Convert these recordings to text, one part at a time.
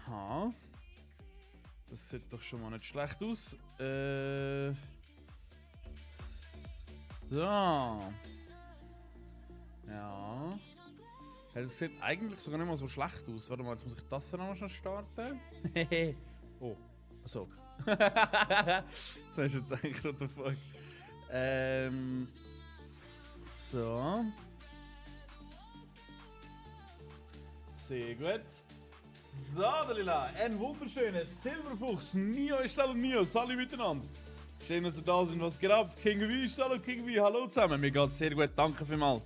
Aha. Das sieht doch schon mal nicht schlecht aus. So. Ja. Das sieht eigentlich sogar nicht mal so schlecht aus. Warte mal, jetzt muss ich das dann auch schon starten. Oh. So. So hast du gedacht, what the fuck. So. Sehr gut. So, Dalila, ein wunderschönes Silberfuchs. Nio ist hallo Nio, alle miteinander. Schön, dass ihr da sind. Was geht ab? King V ist hallo King V, hallo zusammen. Mir geht's sehr gut, danke vielmals.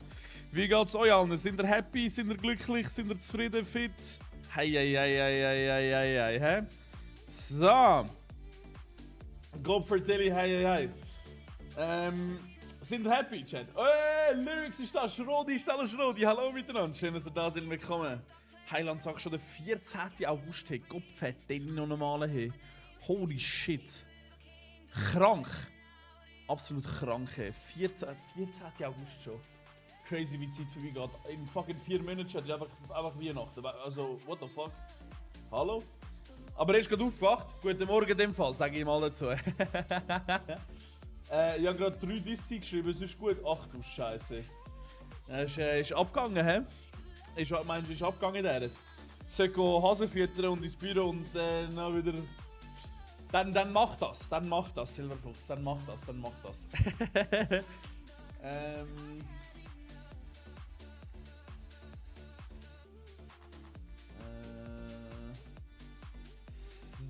Wie geht's euch allen? Sind ihr happy? Sind ihr glücklich? Sind ihr zufrieden? Fit? Hei, hä? So. Gott vertelle, hei. Sind ihr happy, Chat? Lyrics ist da, Schrodi ist da, Schrodi. Hallo miteinander, schön, dass ihr da sind, willkommen. Heiland sagt schon, der 14. August, hey, Kopffett, den noch normalen, hey. Holy shit. Krank. Absolut krank, hey. 14. August schon. Crazy, wie die Zeit vorbeigeht. In fucking 4 Monaten schon, einfach Weihnachten. Also, what the fuck? Hallo? Aber er ist gerade aufgewacht. Guten Morgen in dem Fall, sage ich mal dazu. Ich habe gerade 3 Dissi geschrieben, es ist gut. Ach du Scheiße. Ist abgegangen, hä? Meinst du, ist abgegangen deres? Sollte Hasen füttern und ins Büro und dann wieder. Dann macht das, Silberfuchs, dann macht das.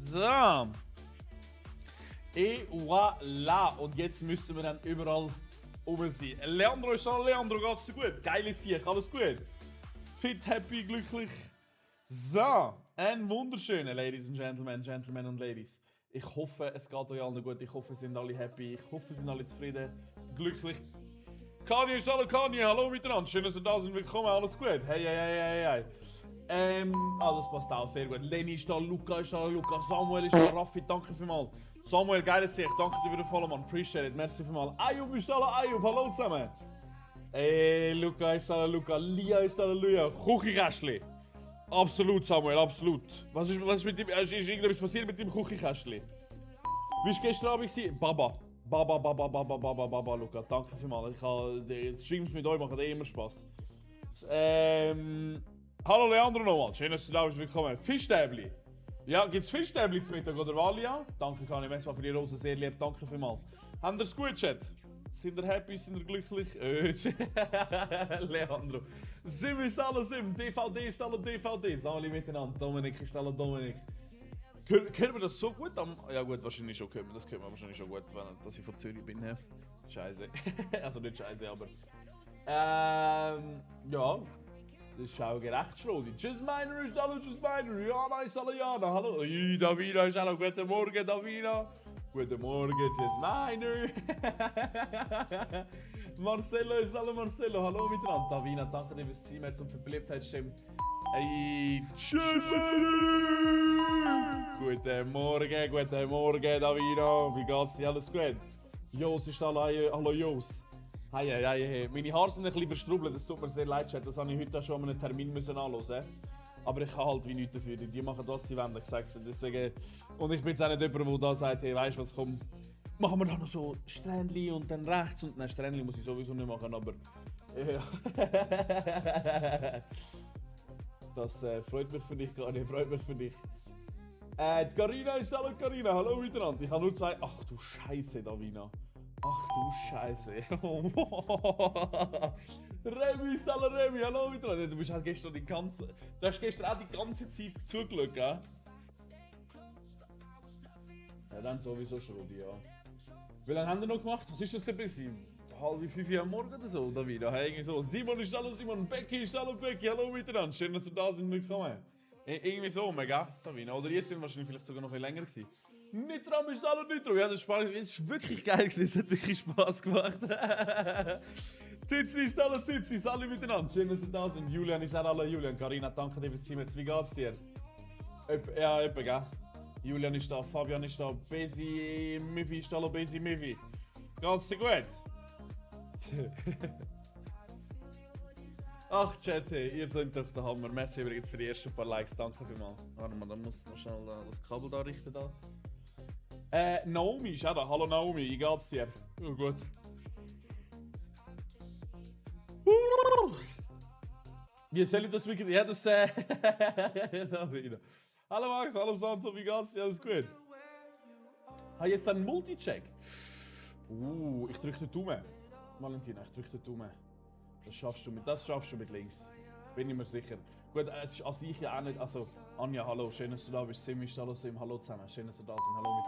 So. Et voilà. Und jetzt müssen wir dann überall oben sein. Leandro ist schon. Leandro, geht's dir gut? Geiles Sieg, alles gut? Fit, happy, glücklich. So. Ein wunderschöner, Ladies and Gentlemen und Ladies. Ich hoffe, es geht euch allen gut. Ich hoffe, sind alle happy. Ich hoffe, sind alle zufrieden, glücklich. Kanye ist hallo Kanye, hallo miteinander. Schön, dass ihr da sind. Willkommen, alles gut? Hey. Das passt auch sehr gut. Lenny ist da, Luca ist da, Samuel ist da, Raffi, danke vielmals. Samuel, geiles Sicht, danke dir für den Follow, man. Appreciate it, merci vielmals. Ayub ist da, Ayub, hallo zusammen. Luca ist da, Luca, Lia ist da, Lia. Küchenkästchen. Absolut, Samuel, absolut. Was ist mit dem, ist irgendetwas passiert mit dem Küchenkästchen? Wie war gestern Abend? Baba, Luca, danke vielmals. Die Streams mit euch machen immer Spaß. Hallo Leandro nochmal, schön, dass du da bist, willkommen. Fischstäbli. Ja, gibt's Fischstäbli zum Mittag oder Valia? Danke, Kani, Messma für die Rose, sehr lieb, danke vielmals. Habt ihr es gut, Chat? Sind ihr happy, sind ihr glücklich? Leandro. Sim ist alle Sim, DVD ist alle DVDs, alle miteinander. Dominik ist alle Dominik. Können wir das so gut? Ja gut, wahrscheinlich schon können wir. Das können wir wahrscheinlich schon gut, dass ich von Zürich bin. Scheiße. Also nicht scheiße, aber... ja... Das ist auch gerecht, Schrodi. Just Miner ist hallo, Just Miner. Jana ist hallo, Jana. Hallo. Davina ist hallo. Guten Morgen, Davina. Guten Morgen, Just Miner. Marcelo ist hallo, Marcelo. Hallo miteinander. Davina, danke dir fürs Team und für die Beliebtheitsstimme. Just Miner. Guten Morgen, Davina. Wie geht's dir? Alles gut? Jos ist hallo, Jos. Hey. Meine Haare sind ein bisschen verstrubbelt, das tut mir sehr leid, Chat. Das habe ich heute schon an einem Termin anhören. Aber ich kann halt wie nichts dafür. Die machen das, sie wollen, ich sag's dir. Deswegen... Und ich bin jetzt auch nicht jemand, der da sagt, hey, weißt du was, komm, machen wir da noch so Strähnchen und dann rechts und... Nein, Strähnchen muss ich sowieso nicht machen, aber... Ja. Das freut mich für dich, Gani, freut mich für dich. Die Carina ist hallo, Carina, hallo miteinander. Ich habe nur 2... Ach du Scheiße, Davina. Ach du Scheiße. Remy ist alle Remy, hallo miteinander. Du bist halt gestern Du hast gestern auch die ganze Zeit zugeschaut, gell? Ja, dann sowieso schon, ja. Wie lange haben wir noch gemacht? Was ist das ein bisschen? Halb 5 Uhr am Morgen oder so, da wieder. Irgendwie so. Simon ist hallo Simon, Becky ist hallo Becky, hallo miteinander. Schön, dass ihr da sind, willkommen. Irgendwie so, mega. Oder ihr sind wahrscheinlich vielleicht sogar noch ein bisschen länger gewesen. Nitram ist hallo Nitro. Ja, das war wirklich geil gewesen. Es hat wirklich Spaß gemacht. Tizi ist hallo Tizi, alle miteinander. Schön, dass ihr da sind. Julian ist auch hallo Julian. Carina, danke dir fürs Team. Jetzt, wie geht's dir? Ja, etwa, gell? Julian ist da, Fabian ist da, Besi Miffy ist hallo Besi Miffy. Geht's dir gut? Ach, Chat, hey, ihr seid doch der Hammer. Merci übrigens für die ersten paar Likes. Danke vielmals. Warte mal, dann muss noch schnell das Kabel da richten. Da. Naomi ist auch da. Hallo Naomi, wie geht's dir? Ja, gut. Wie soll ich das wirklich... Ja, das... da wieder. Hallo Max, hallo Santo, wie geht's dir? Alles gut? Jetzt einen Multicheck. Ich drücke den Daumen. Valentina, ich drücke den Daumen. Das schaffst du mit links. Bin ich mir sicher. Gut, es ist an sich ja auch nicht... Also, Anja, hallo, schön, dass du da bist. Sim ist hallo Sim, hallo zusammen. Schön, dass ihr da sind. Hallo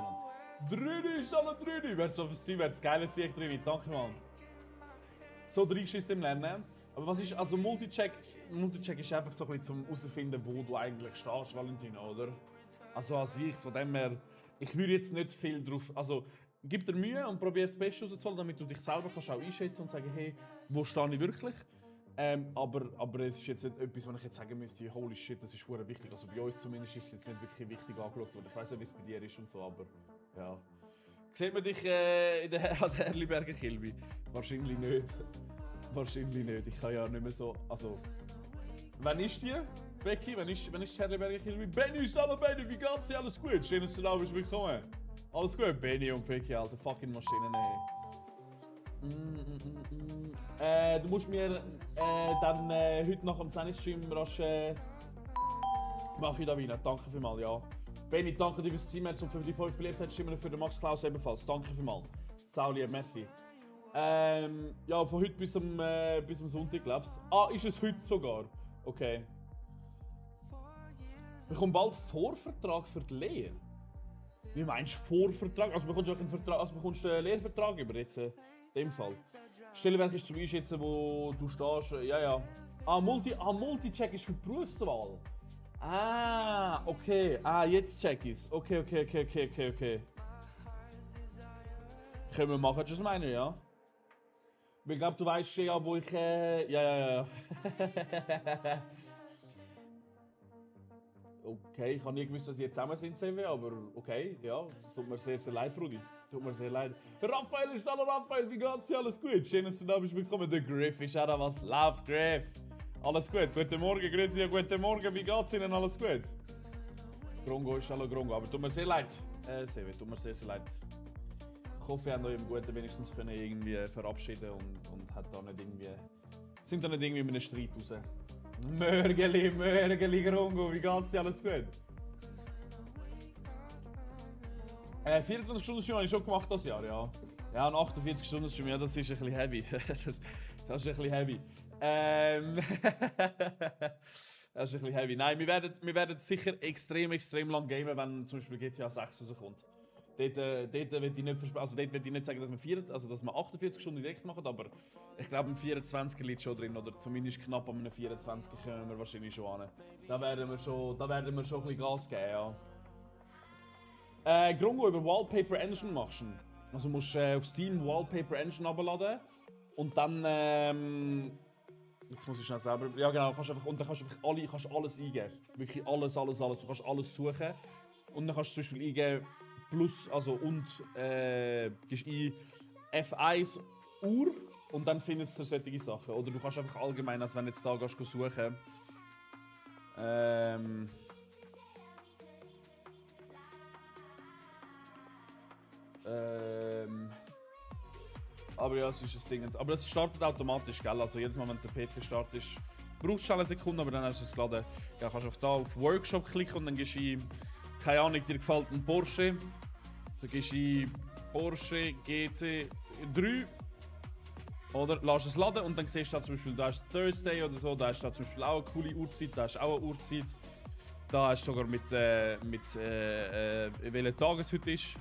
miteinander. Drüni ist hallo Drüni. Wer so für sie wäre, das geile Sicht Drüni. Danke, Mann. So reingeschissen im Lernen. Aber was ist, also Multicheck ist einfach so ein bisschen zum herausfinden, wo du eigentlich stehst, Valentina, oder? Also an sich, von dem her, ich würde jetzt nicht viel drauf, also gib dir Mühe und probier das Beste rauszuholen, damit du dich selber kannst auch einschätzen und sagen, hey, wo stehe ich wirklich? Aber es ist jetzt nicht etwas, was ich jetzt sagen müsste, holy shit, das ist verdammt wichtig. Also bei uns zumindest ist es jetzt nicht wirklich wichtig angeschaut worden. Ich weiß nicht, wie es bei dir ist und so, aber ja. Sieht man dich an der Erliberger Kilby? Wahrscheinlich nicht. Wahrscheinlich nicht. Ich kann ja nicht mehr so. Also. Wann ist die? Becky, wann ist die Erliberger Kilby? Benny, hallo Benny, wie geht's dir? Alles gut? Schön, dass du da bist. Willkommen. Alles gut? Benny und Becky, alter fucking Maschinen, ey. Du musst mir dann heute nach dem 10 Stream rasch mach ich da rein. Danke vielmals, ja. Benny, danke dir fürs Team, zum 55 Beliebtheitsstimmen für den Max Klaus ebenfalls. Danke vielmals. Sau lieb, merci. Ja, von heute bis zum Sonntag, glaubst du? Ah, ist es heute sogar? Okay. Wir bekommen bald Vorvertrag für die Lehre. Wie meinst du Vorvertrag? Also bekommst du einen Vertrag, also bekommst du einen Lehrvertrag über jetzt, in dem Fall. Stellenwerk ist zum Einschätzen, wo du stehst. Ja. Multicheck ist für die Berufswahl. Ah, okay. Ah, jetzt check ich's. Okay. Können wir machen, was meine, ja? Ich glaube, du weißt ja, wo ich. Ja. Okay, ich habe nie gewusst, dass wir zusammen sind, CW, aber okay, ja. Tut mir sehr, sehr leid, Brudi. Tut mir sehr leid. Raphael ist da, Raphael, wie geht's dir? Alles gut? Schön, dass du da bist. Willkommen. Der Griff ist auch da, was läuft, Griff? Alles gut? Guten Morgen, grüezi, guten Morgen, wie geht's Ihnen? Alles gut? Grongo ist hallo Grongo, aber tut mir sehr leid. CW, tut mir sehr, sehr leid. Ich hoffe, ihr habt euch im Guten wenigstens können irgendwie verabschieden und hat da nicht irgendwie, sind da nicht irgendwie in einem Streit raus. Mörgeli, Grongo, wie geht's dir? Alles gut? 24-Stunden-Stream habe ich schon gemacht das Jahr, ja. Ja, ein 48-Stunden-Stream, ja, das ist ein bisschen heavy. das ist ein bisschen heavy. Das ist ein bisschen heavy. Nein, wir werden sicher extrem lang gamen, wenn zum Beispiel GTA 6 rauskommt. Dort will ich nicht also dort will ich nicht sagen, dass wir 48 Stunden direkt machen, aber ich glaube, ein 24er liegt schon drin, oder zumindest knapp an einem 24 können wir wahrscheinlich schon an. Da werden wir schon ein bisschen Gas geben, ja. Grongo, über Wallpaper Engine machst du. Also musst du auf Steam Wallpaper Engine abladen und dann jetzt muss ich schnell selber. Ja genau, dann kannst du einfach alles eingeben. Wirklich alles. Du kannst alles suchen. Und dann kannst du zum Beispiel eingeben plus, also und gibst ein F1 Uhr und dann findest du solche Sachen. Oder du kannst einfach allgemein, als wenn du jetzt da gehst suchen. Aber ja, es ist ein Ding. Aber es startet automatisch, gell? Also jedes Mal, wenn der PC startet, brauchst du eine Sekunde, aber dann hast du es geladen. Ja, kannst du auf Workshop klicken und dann gehst du ein, keine Ahnung, dir gefällt ein Porsche. Dann gehst du ein Porsche GT3 oder lässt es laden und dann siehst du da zum Beispiel, da ist Thursday oder so, da ist da zum Beispiel auch eine coole Uhrzeit, da ist auch eine Uhrzeit. Da hast du sogar mit welcher Tag es heute ist.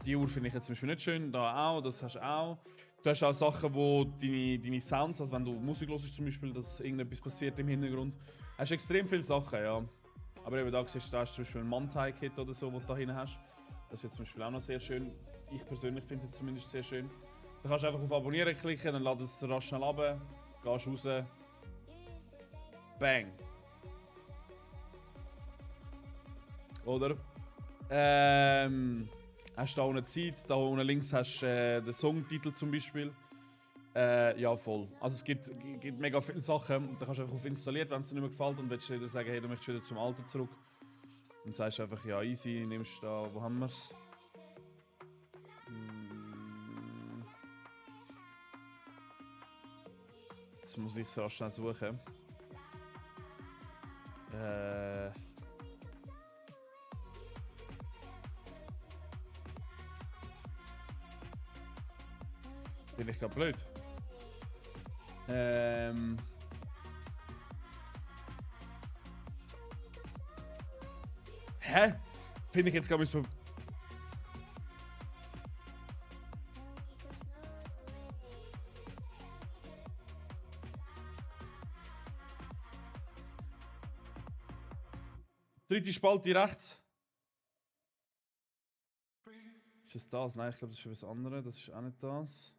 Die Uhr finde ich jetzt zum Beispiel nicht schön, da auch, das hast du auch. Du hast auch Sachen, wo deine Sounds, also wenn du Musik hörst zum Beispiel, dass irgendetwas passiert im Hintergrund. Hast du extrem viele Sachen, ja. Aber eben da siehst du, da hast du zum Beispiel ein Mantai-Kit oder so, das du da hinten hast. Das wird zum Beispiel auch noch sehr schön. Ich persönlich finde es jetzt zumindest sehr schön. Da kannst du einfach auf Abonnieren klicken, dann ladet es rasch schnell runter, gehst raus. Bang! Oder? Hast du da unten Zeit, da unten links hast du den Songtitel zum Beispiel. Ja, voll. Also es gibt mega viele Sachen und da kannst du einfach auf installiert, wenn es dir nicht mehr gefällt und willst du wieder sagen, hey, du möchtest wieder zum Alten zurück. Dann sagst du einfach, ja, easy, nimmst da, wo haben wir's? Jetzt muss ich so schnell suchen. Bin ich gerade blöd? Hä? Finde ich jetzt glaube ich so. Dritte Spalte rechts. Ist das das? Nein, ich glaube, das ist für was anderes. Das ist auch nicht das.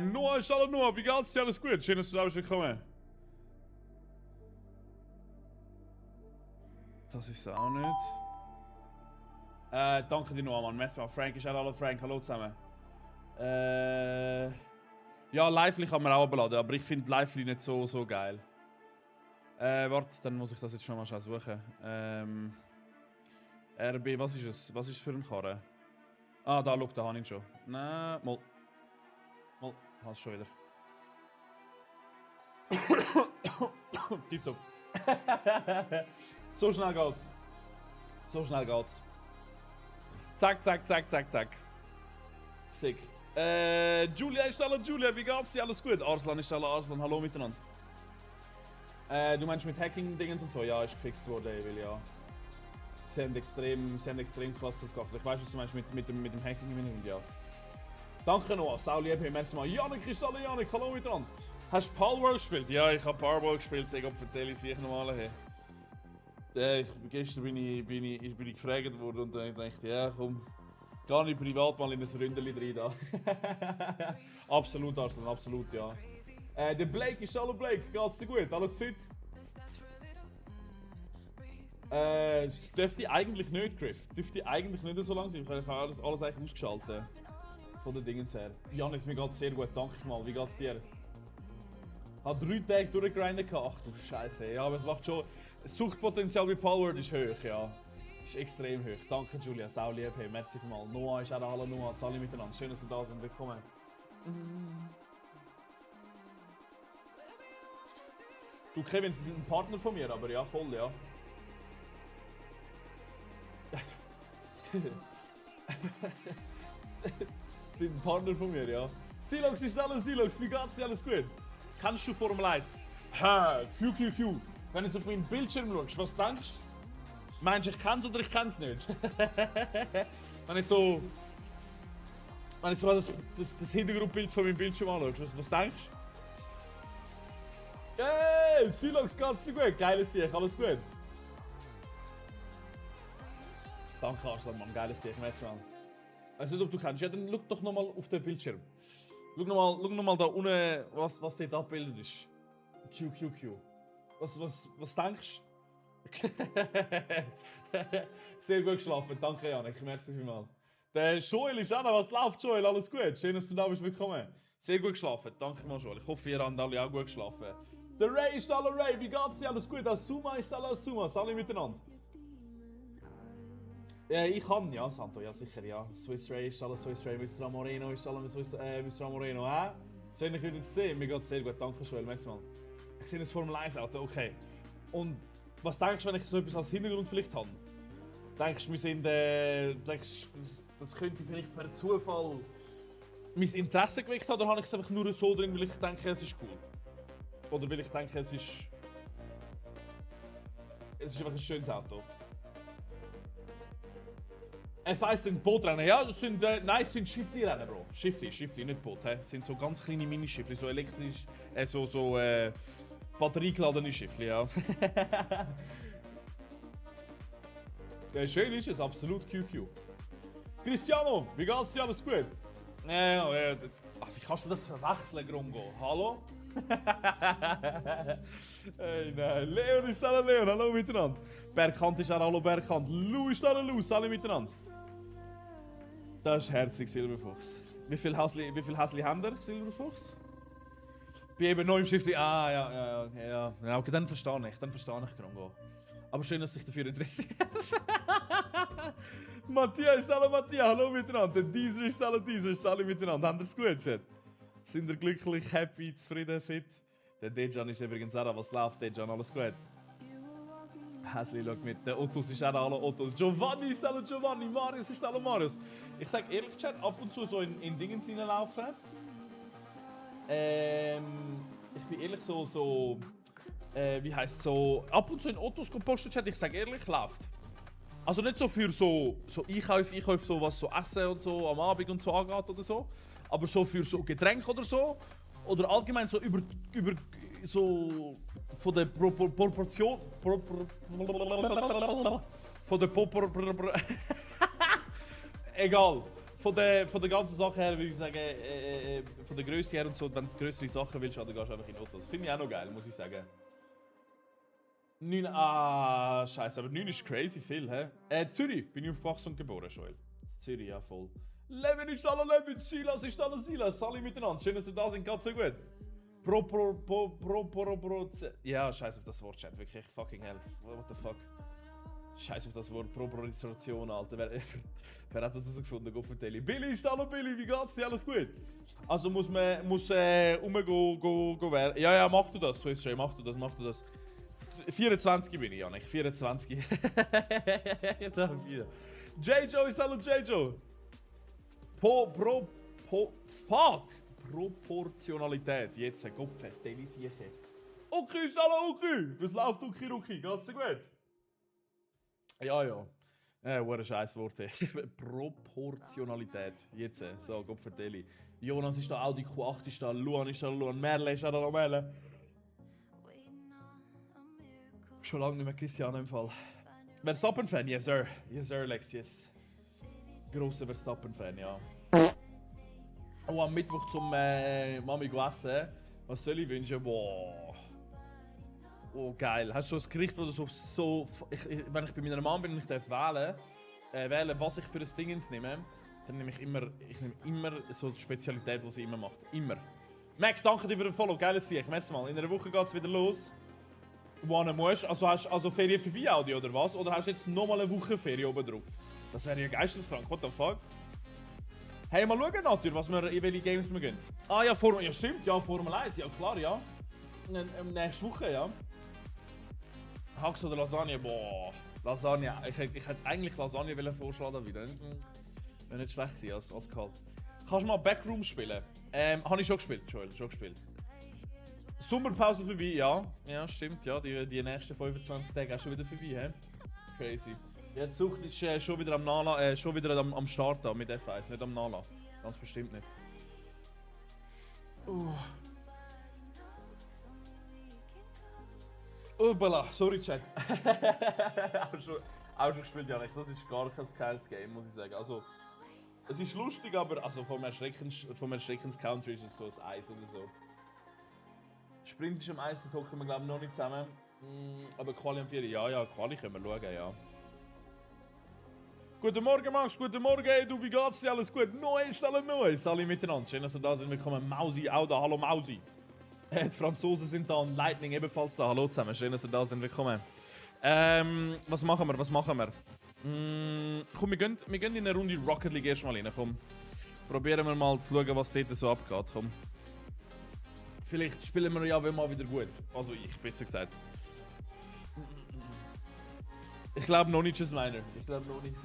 Noah, ist alles Noah. Wie geht's dir? Alles gut? Schön, dass du da bist. Willkommen. Das ist es auch nicht. Danke dir, Noah, Mann. Merci mal. Frank ist auch alle. Frank, hallo zusammen. Ja, Lively kann man auch abladen, aber ich finde Lively nicht so geil. Warte, dann muss ich das jetzt schon mal schnell suchen. RB, was ist es? Was ist es für ein Karren? Ah, da, schau, da habe ich ihn schon. Nein, mal. Mal, hast schon wieder. Tipptopp. So schnell geht's. So schnell geht's. Zack, zack, zack, zack, zack. Sick. Julia ist alle, Julia, wie geht's dir? Alles gut? Arslan ist alle, Arslan, hallo miteinander. Du meinst mit Hacking-Dingen und so? Ja, ist gefixt worden, ich will ja. Sie haben extrem krass drauf geachtet. Ich weiß, was du meinst mit dem Hacking im Hintergrund, ja. Danke Noah, sau lieb, merci mal. Janik ist alle, Janik, hallo miteinander. Hast du Palworld gespielt? Ja, ich habe Palworld gespielt, ich erzähle es sich nochmal. Gestern bin ich gefragt worden und dann dachte ich, ja komm, gar nicht privat mal in ein Ründeli rein da. Absolut, Arslan, absolut, ja. Der Blake ist alle Blake, geht's dir gut? Alles fit? Das dürfte eigentlich nicht, Griff. Dürfte eigentlich nicht so lang sein. Ich habe alles eigentlich ausgeschaltet. Von den Dingen her. Janis, mir geht's sehr gut, danke mal. Wie geht's dir? Hat 3 Tage durchgegrindet. Ach du Scheiße. Ja, aber es macht schon. Das Suchtpotenzial bei Palworld ist hoch, ja. Ist extrem hoch. Danke Julia, sau lieb, hey, merci vielmals. Noah ist auch da, hallo Noah, alle miteinander. Schön, dass ihr da sind, willkommen. Du Kevin, sie sind ein Partner von mir, aber ja, voll, ja. Sie sind ein Partner von mir, ja. Silox ist alles, Silox, wie geht's dir? Alles gut? Kennst du Formel 1? Ha, QQQ. Wenn du jetzt auf meinen Bildschirm schaust, was denkst du? Meinst du, ich kenn's oder ich kenn's nicht? Wenn ich so das Hintergrundbild von meinem Bildschirm anschaust, was denkst du? Hey, Silox, geht's dir gut? Geiles Sieg, alles gut? Danke, Arslan, Mann, geiles Sieg, merci, Mann. Ich weiß nicht, ob du kennst. Ja, dann schau doch nochmal auf den Bildschirm. Schau nochmal da unten, was dort abgebildet ist. QQQ. Was denkst du? Sehr gut geschlafen, danke Janik, merci vielmals. Der Joel ist auch noch, was läuft Joel? Alles gut? Schön, dass du da bist, willkommen. Sehr gut geschlafen, danke mal Joel. Ich hoffe, ihr habt alle auch gut geschlafen. Der Ray ist alle Ray, wie geht's dir? Alles gut? Asuma ist alle Asuma, alle miteinander. Ich kann, ja, Santo, ja sicher, ja. Swiss Ray ist alles Swiss Ray, Mr. Moreno ist alles Mr. Moreno, Schön, dich wieder zu sehen, mir geht's sehr gut, danke Joel, merci mal. Ich sehe das Formel 1 Auto, okay. Und was denkst du, wenn ich so etwas als Hintergrund vielleicht habe? Denkst du, wir sind, das könnte vielleicht per Zufall mein Interesse geweckt haben, oder habe ich es einfach nur so drin, weil ich denke, es ist cool? Oder weil ich denke, es ist einfach ein schönes Auto? F1 sind Bootrennen, ja, das sind, nein, es sind Schiffli-Rennen, Bro. Schiffli, nicht Boot, es sind so ganz kleine Minischiffli, so elektrisch, batteriegeladene Schiffli, ja. Schön ist es, absolut QQ. Cristiano, wie geht's dir, alles gut? Wie kannst du das verwechseln, Grongo? Hallo? Hey, nein. Leon ist alle Leon, hallo miteinander. Bergkant ist auch hallo Bergkant. Lou ist alle Lou, alle miteinander. Das ist herzig, Silberfuchs. Wie viel Häsli haben wir, Silberfuchs? Bin eben neu im Schiff. Ah, ja, okay, dann verstehe ich Krongo. Aber schön, dass du dich dafür interessierst. Matthias, hallo Matthias, hallo miteinander. Dieser ist alle miteinander. Haben wir es gut, Chat? Sind ihr glücklich, happy, zufrieden, fit? Der Dejan ist übrigens auch da. Was läuft, Dejan? Alles gut? Häsli schaut mit. Der Ottos ist auch da, alle Ottos. Giovanni ist alle Giovanni. Marius ist alle Marius. Ich sag ehrlich, Chat, ab und zu so in Dingen reinlaufen. Ich bin ehrlich wie heisst so, ab und zu in Ottos gepostet, Chat, ich sag ehrlich, läuft. Also nicht so für so Einkäufe so was so Essen und so am Abend und so angeht oder so, aber so für so Getränke oder so, oder allgemein so über so von der Proportion, von der egal. Von der ganzen Sache her würde ich sagen, von der Größe her und so, wenn du größere Sachen willst, dann gehst du einfach in Autos. Finde ich auch noch geil, muss ich sagen. 9, scheiße, aber 9 ist crazy viel, hä? Zürich, bin ich aufgewachsen und geboren, Joel. Zürich, ja voll. Levin ist alle Levin, Silas ist alle Silas, alle miteinander. Schön, dass ihr da sind, geht's so gut. Ja, scheiße auf das Wort, Chat, wirklich, fucking hell. What the fuck? Scheiß auf das Wort Proportion, Alter. Wer hat das herausgefunden? Gott vertelle. Billy ist hallo Billy, wie geht's dir? Alles gut? Also muss rumgehen werden. Ja, mach du das, Swiss Ray, mach du das. 24 bin ich, Janik, 24. J-Jo ist hallo J-Jo. Fuck! Proportionalität. Jetzt, Gott vertelle sicher. Okay, ist hallo okay. Was läuft okay? Geht's dir gut? Ja. Ein scheiß Wort. Proportionalität. Jetzt. So, Gott vertelle. Jonas ist da, Audi Q8 ist da, Luan ist da, Merle ist da, Merle. Schon lange nicht mehr Cristiano im Fall. Verstappen-Fan? Yes, sir. Yes, sir, Lex, yes. Grosser Verstappen-Fan, ja. Oh, am Mittwoch zum Mami essen. Was soll ich wünschen? Boah. Oh, geil. Hast du so ein Gericht, wo du wenn ich bei meiner Mama bin und ich darf wählen, was ich für ein Ding nehme, dann nehme ich immer so die Spezialität, die sie immer macht. Immer. Mac, danke dir für den Follow. Geiles Sieg. Merci mal. In einer Woche geht es wieder los. Wann musst also hast du also Ferien vorbei, Audi, oder was? Oder hast du jetzt nochmal eine Woche Ferien oben drauf? Das wäre ja geisteskrank. What the fuck? Hey, mal schauen natürlich, in welche Games wir gehen. Ah ja, ja stimmt, ja, Formel 1, ja klar, ja. Nächste Woche, ja. Hax oder Lasagne? Boah, Lasagne. Ich hätte eigentlich Lasagne vorschlagen wieder. Wäre nicht schlecht gewesen als kalt. Kannst du mal Backroom spielen? Habe ich schon gespielt, Joel, schon gespielt. Sommerpause vorbei, ja. Ja, stimmt, ja. Die nächsten 25 Tage auch schon wieder vorbei, hä? Crazy. Ja, die Sucht ist schon wieder am Start da mit F1, nicht am Nala. Ganz bestimmt nicht. Bella, sorry Chat. auch schon gespielt, Janik. Das ist gar kein geiles Game, muss ich sagen. Also, es ist lustig, aber also vom Erschreckens Country ist es so ein Eis oder so. Sprint ist am Eis, da hocken wir glaube ich noch nicht zusammen. Aber Quali am 4, ja, Quali können wir schauen, ja. Guten Morgen Max, guten Morgen, hey, du, wie geht's dir? Alles gut? Neues, alle miteinander. Schön, dass ihr da seid. Willkommen, Mausi, auch da, hallo Mausi. Die Franzosen sind da und Lightning ebenfalls da. Hallo zusammen, schön, dass ihr da seid. Willkommen. Was machen wir? Komm, wir gehen in eine Runde Rocket League erstmal rein, komm. Probieren wir mal zu schauen, was dort so abgeht, komm. Vielleicht spielen wir ja mal wieder gut. Also ich, besser gesagt. Ich glaube noch nicht, Miner. Ich glaube noch nicht.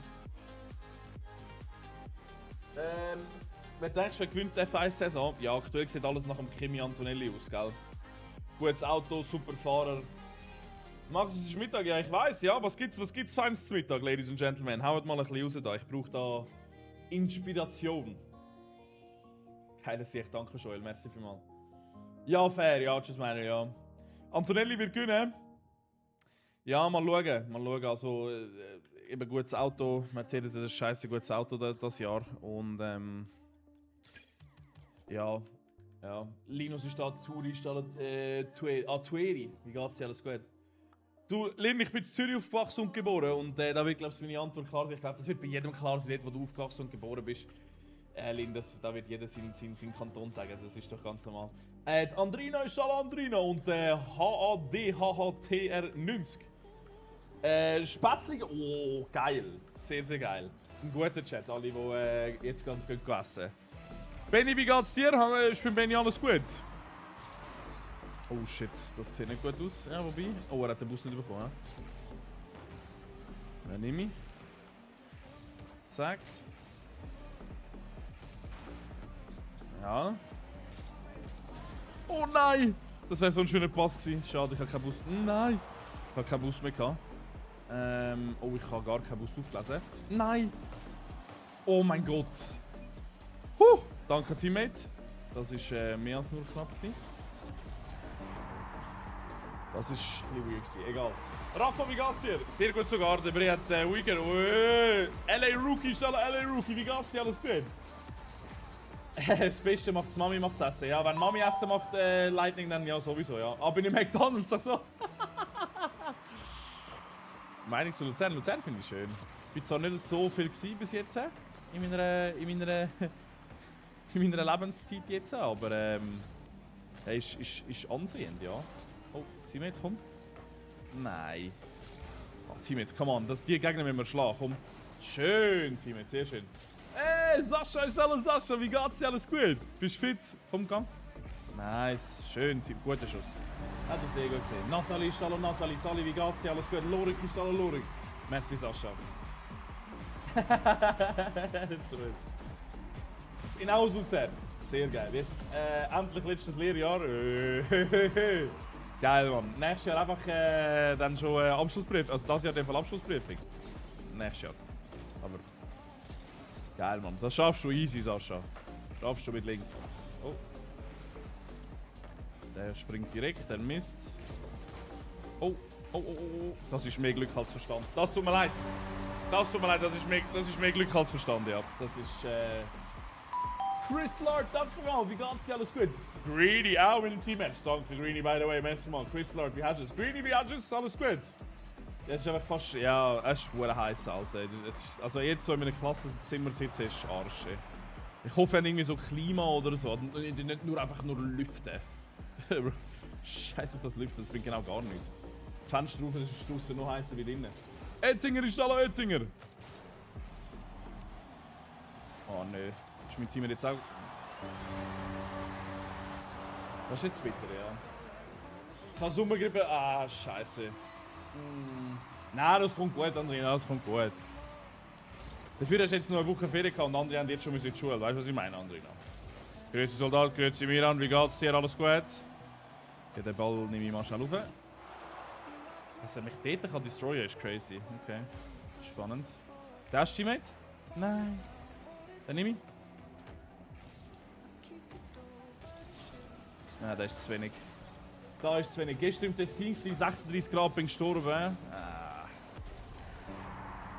Wer denkst du, wer gewinnt die F1-Saison? Ja, aktuell sieht alles nach dem Kimi Antonelli aus, gell? Gutes Auto, super Fahrer. Max, es ist Mittag, ja, ich weiß, ja. Was gibt's Feines zum Mittag, Ladies and Gentlemen? Haut mal ein bisschen raus da. Ich brauche da Inspiration. Geiles Sicht, danke Joel, merci vielmals. Ja, fair, ja, tschüss meiner, ja. Antonelli wird gewinnen. Ja, mal schauen. Also, eben gutes Auto. Mercedes ist ein scheiße gutes Auto das Jahr. Und, ja. Linus ist da, Turi ist da, Tueri. Wie geht's dir? Alles gut? Du, Lynn, ich bin in Zürich aufgewachsen und geboren und da wird, glaube ich, meine Antwort klar sein. Ich glaube, das wird bei jedem klar sein, dort, wo du aufgewachsen und geboren bist. Lynn, da wird jeder seinen Kanton sagen, das ist doch ganz normal. Die Andrina ist alle Andrina und HADHHTR90. Spätzlinge, oh, geil. Sehr, sehr geil. Ein guter Chat, alle, die jetzt gerade essen. Benny, wie geht's dir? Ist bei Benny alles gut? Oh shit, das sieht nicht gut aus. Ja, wobei. Oh, er hat den Bus nicht bekommen. Dann nehme ich. Zack. Ja. Oh nein! Das wäre so ein schöner Pass gewesen. Schade, ich habe keinen Bus. Nein! Ich habe keinen Bus mehr gehabt. Oh, ich habe gar keinen Bus aufgelesen. Nein! Oh mein Gott! Danke, Teammate. Das war mehr als nur knapp gewesen. Das war ein bisschen weird. Egal. Rafa, wie geht's dir? Sehr gut sogar. Der Bre hat Uyghur. LA Rookie, LA Rookie. Wie geht's dir? Alles gut? Das Beste macht die Mami macht's Essen. Ja, wenn Mami Essen macht, Lightning, dann ja sowieso, ja. Aber in McDonalds, sag so. Meinung zu Luzern. Luzern finde ich schön. Ich war zwar nicht so viel bis jetzt in meiner Lebenszeit jetzt, aber ist ansehend, ja. Oh, Teammate, komm. Nein. Oh, Teammate, come on, die Gegner müssen wir schlagen, komm. Schön, Teammate, sehr schön. Sascha, ist alles Sascha, wie geht's dir? Alles gut? Bist du fit? Komm, komm. Nice, schön, guter Schuss. Hat er sehr gut gesehen. Nathalie, hallo Nathalie, Sali, wie geht's dir? Alles gut? Lorik, hallo Lorik. Merci, Sascha. Schön. In aus Luzern. Sehr geil. Jetzt, endlich letztes Lehrjahr. Geil, Mann. Nächstes Jahr einfach dann schon Abschlussprüfung. Also das Jahr in Fall Abschlussprüfung. Nächstes Jahr. Aber geil, Mann. Das schaffst du easy, Sascha. Schaffst du mit links. Oh. Der springt direkt, der Mist. Oh. Oh. Das ist mehr Glück als Verstand. Das tut mir leid. Das tut mir leid, das ist mehr Glück als Verstand, ja. Das ist Chris Lord, danke mal, wie geht's dir? Alles gut? Greedy, auch mit dem Teammatch. Danke, Greedy, by the way, merci mal. Chris Lord, wie hast du es? Greedy, wie hast du es? Alles gut? Das ist einfach fast, ja, es ist verdammt heiß, Alter. Also jetzt so in meinem Klassenzimmer sitzen, ist Arsch. Ich hoffe, irgendwie so Klima oder so, nicht nur einfach nur lüften. Scheiß auf das Lüften, das bringt genau gar nichts. Fenster rauf, es ist draußen noch heißer wie drinnen. Oettinger ist hallo, Oettinger! Oh ne. Ist mein Team jetzt auch. Das ist jetzt bitter, ja. Kann Sommergrippe. Ah, scheiße. Nein, das kommt gut, Andrea, das kommt gut. Dafür hast du jetzt noch eine Woche Ferien gehabt und andere haben jetzt schon in die Schule. Weißt du, was ich meine, Andrea? Grüezi Soldat, grüezi Miran, wie geht's dir? Alles gut? Ja, den Ball nehme ich mal schnell rauf. Dass er mich dort kann destroyen, ist crazy. Okay. Spannend. Der ist Teammate? Nein. Den nehme ich. Nein, das ist zu wenig. Da ist zu wenig. Gestern im Tessin 36 Grad bin ich gestorben.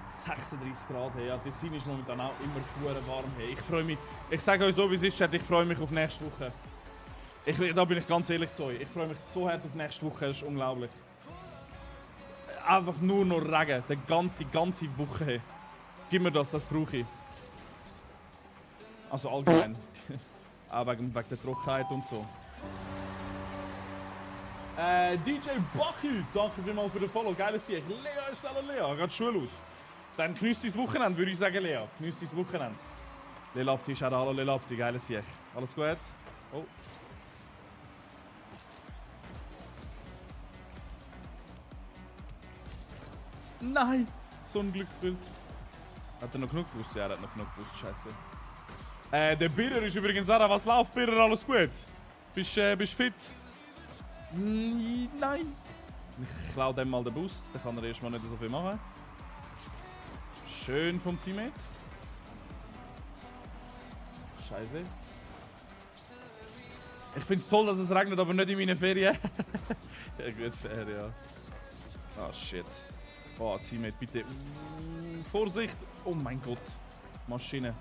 36 Grad, hey. Ja, Tessin ist momentan auch immer pur warm. Hey. Ich freue mich. Ich sage euch so, wie es ist, ich freue mich auf nächste Woche. Da bin ich ganz ehrlich zu euch. Ich freue mich so hart auf nächste Woche, das ist unglaublich. Einfach nur noch Regen, die ganze Woche. Hey. Gib mir das brauche ich. Also allgemein. Auch wegen der Trockenheit und so. DJ Bachi, danke vielmals für den Follow. Geiles Sieg. Lea ist alle Lea, geht Schule aus. Dann genießt dein Wochenende, würde ich sagen, Lea. Genießt dein Wochenende. Lelapti ist auch hallo Lelapti, geiles Sieg. Alles gut? Oh. Nein! So ein Glücksbild. Hat er noch genug gewusst? Ja, er hat noch genug gewusst, scheiße. Der Birrer ist übrigens auch. Was läuft, Birrer? Alles gut? Bist du fit? Nein! Ich klaue dem mal den Boost, dann kann er erstmal nicht so viel machen. Schön vom Teammate. Scheiße. Ich finde es toll, dass es regnet, aber nicht in meinen Ferien. Ja, gut, fair, ja. Ah, shit. Oh, Teammate, bitte. Vorsicht! Oh mein Gott. Maschine.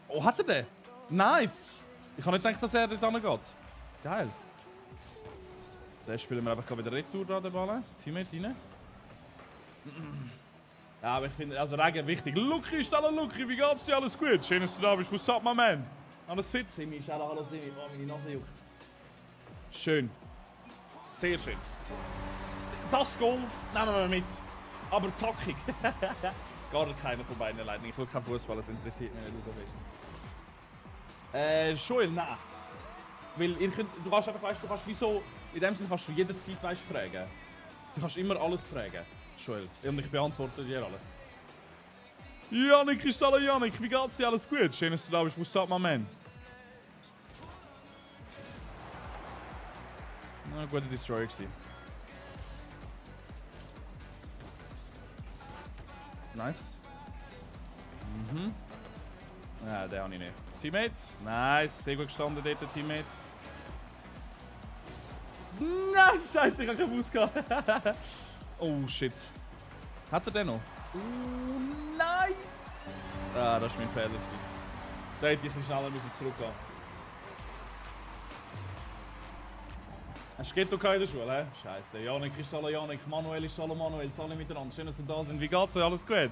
Oh, hat er den? Nice! Ich habe nicht gedacht, dass er dort hingeht. Geil. Dann spielen wir einfach wieder Retour da, den Ball. Teammate rein. Ja, aber ich finde, also Regen wichtig. Luki, Stella Luki, wie geht's dir? Alles gut? Schön, dass du da bist. What's up, my man? Alles fit? Simi, ist alles Simi. Oh, meine Nase juckt. Schön. Sehr schön. Das Goal nehmen wir mit. Aber zackig. Gar keiner von beiden Leuten. Ich will kein Fußball, das interessiert mich nicht so fest. Joel, nein. Weil du kannst einfach, weißt, du kannst wieso, in dem Sinne kannst du jederzeit, weißt, fragen. Du kannst immer alles fragen, Joel. Und ich beantworte dir alles. Janik, Kristallo Janik, wie geht's dir? Alles gut? Schön, dass du da bist. What's up, my man? Na, guter Destroyer gewesen. Nice. Mhm. Ja, der habe ich nicht. Teammate. Nice. Sehr gut gestanden dort, Teammate. Nein, scheiße, ich habe keinen Fuß gehabt. Oh, shit. Hat er den noch? Nein! Ah, das war mein Fehler. Da hätte ich schneller zurückgehen müssen. Hast du Ghetto in der Schule, hä? Scheiße. Janik ist alle Janik, Manuel ist alle Manuel, alle miteinander. Schön, dass ihr da sind. Wie geht's euch? Alles gut?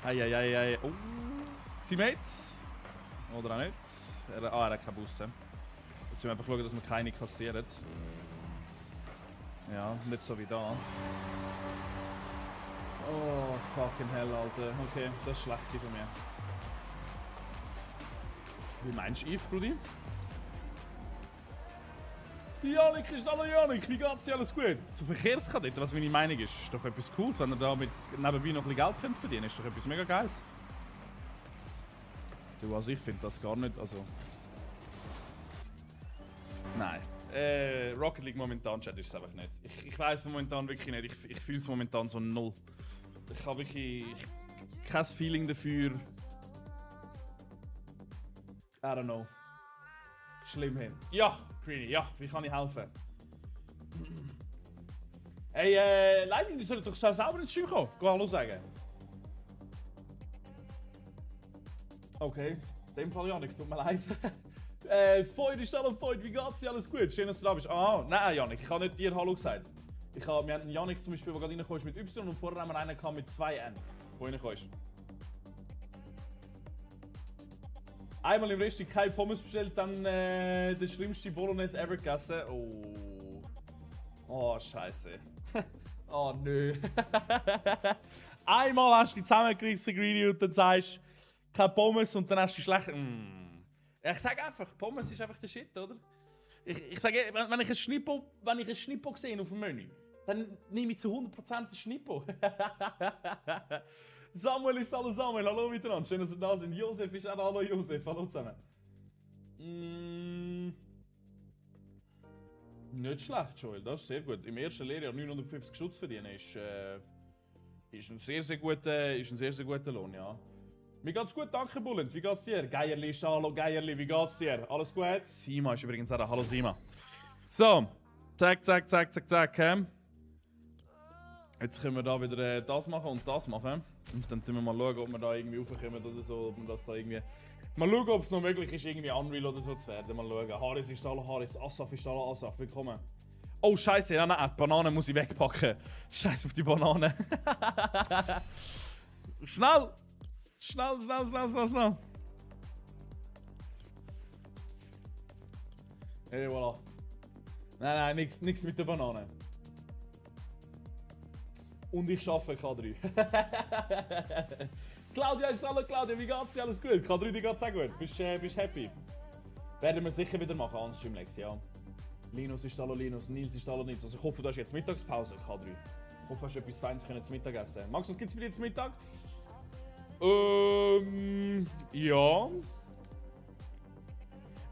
Eieieiei. Oh. Teammate? Oder auch nicht? Er hat keinen Bus. Jetzt müssen wir einfach schauen, dass wir keine kassieren. Ja, nicht so wie da. Oh, fucking hell, Alter. Okay, das ist schlecht von mir. Wie meinst du, Yves, Brudi? Janik, Kristallo Janik, wie geht's dir? Alles gut? Zu Verkehrskadett, was meine Meinung ist, ist doch etwas Cooles, wenn ihr da mit nebenbei noch ein bisschen Geld könnt verdienen, ist doch etwas mega Geiles. Du, also ich finde das gar nicht, also... Nein. Rocket League momentan, Chat, ist es einfach nicht. Ich weiß momentan wirklich nicht, ich fühle es momentan so null. Ich habe wirklich kein Feeling dafür. I don't know. Schlimm hin. Ja, Greenie, ja, wie kann ich helfen? Hey, Lightning, die sollen doch selber ins Stream kommen. Geh Hallo sagen. Okay, in dem Fall Janik, tut mir leid. Feud ist alles Feud, wie geht's dir? Alles gut? Schön, dass du da bist. Ah, nein, Janik, ich habe nicht dir Hallo gesagt. Wir haben einen Janik zum Beispiel, der gerade reinkommt mit Y und vorher haben wir einen mit 2 N, der reinkommt. Einmal im Restaurant keine Pommes bestellt, dann der schlimmste Bolognese ever gegessen. Oh. Oh, scheiße. Oh, nö. Einmal hast du dich zusammengerissen, Greenie, und dann sagst du, keine Pommes und dann hast du schlecht. Ich sage einfach, Pommes ist einfach der Shit, oder? Ich sage, wenn ich ein Schnippo sehe auf dem Menü, dann nehme ich zu 100% den Schnippo. Samuel ist hallo Samuel, hallo miteinander, schön, dass ihr da sind. Josef ist auch da, hallo Josef, hallo zusammen. Nicht schlecht, Joel, das ist sehr gut. Im ersten Lehrjahr 950 Stutz verdienen ist ein sehr guter Lohn, ja. Mir geht's gut, danke Bullet. Wie geht's dir? Geierli ist da, hallo Geierli, wie geht's dir? Alles gut? Sima ist übrigens auch da, hallo Sima. So, zack. Jetzt können wir da wieder das machen und das machen. Und dann tun wir mal schauen, ob wir da irgendwie raufkommen oder so, ob wir das da irgendwie... Mal schauen, ob es noch möglich ist, irgendwie Unreal oder so zu werden. Mal schauen. Haris ist da, Haris. Asaf ist da, Asaf. Willkommen. Oh, Scheiße, ja, nein, die Banane muss ich wegpacken. Scheiße auf die Banane. Schnell! Schnell. Hey, voilà. Nein, nix mit der Banane. Und ich arbeite K3. Claudia ist alle Claudia, wie geht's dir? Alles gut? K3, dir geht's auch gut? Bist happy? Werden wir sicher wieder machen, Hans Schimlex, ja. Linus ist hallo Linus, Nils ist hallo Nils. Also ich hoffe, du hast jetzt Mittagspause, K3. Ich hoffe, du hast etwas Feines zu Mittag essen. Max, was gibt's bei dir zum Mittag? Ja.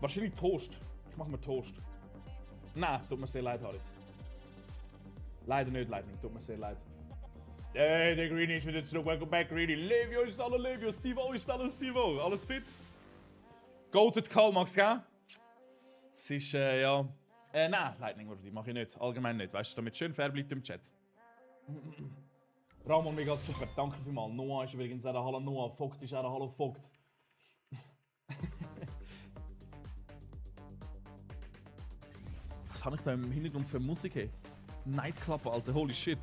Wahrscheinlich Toast. Ich mach mir Toast. Nein, tut mir sehr leid, Harris. Leider nicht, Lightning, tut mir sehr leid. Hey, der Greenie ist wieder zurück. Welcome back, Greenie. Levio ist alle Levio. Steve-O ist alle Steve-O. Alles fit? Goated Call, Max, gell? Es ist, ja... nein, Lightning, die mache ich nicht. Allgemein nicht. Weißt du, damit schön fair bleibt im Chat. Ramon, mir geht's super. Danke vielmals. Noah ist übrigens auch da. Hallo Noah. Vogt ist auch da. Hallo Vogt. Was habe ich da im Hintergrund für Musik? Hey? Nightclub, Alter, holy shit.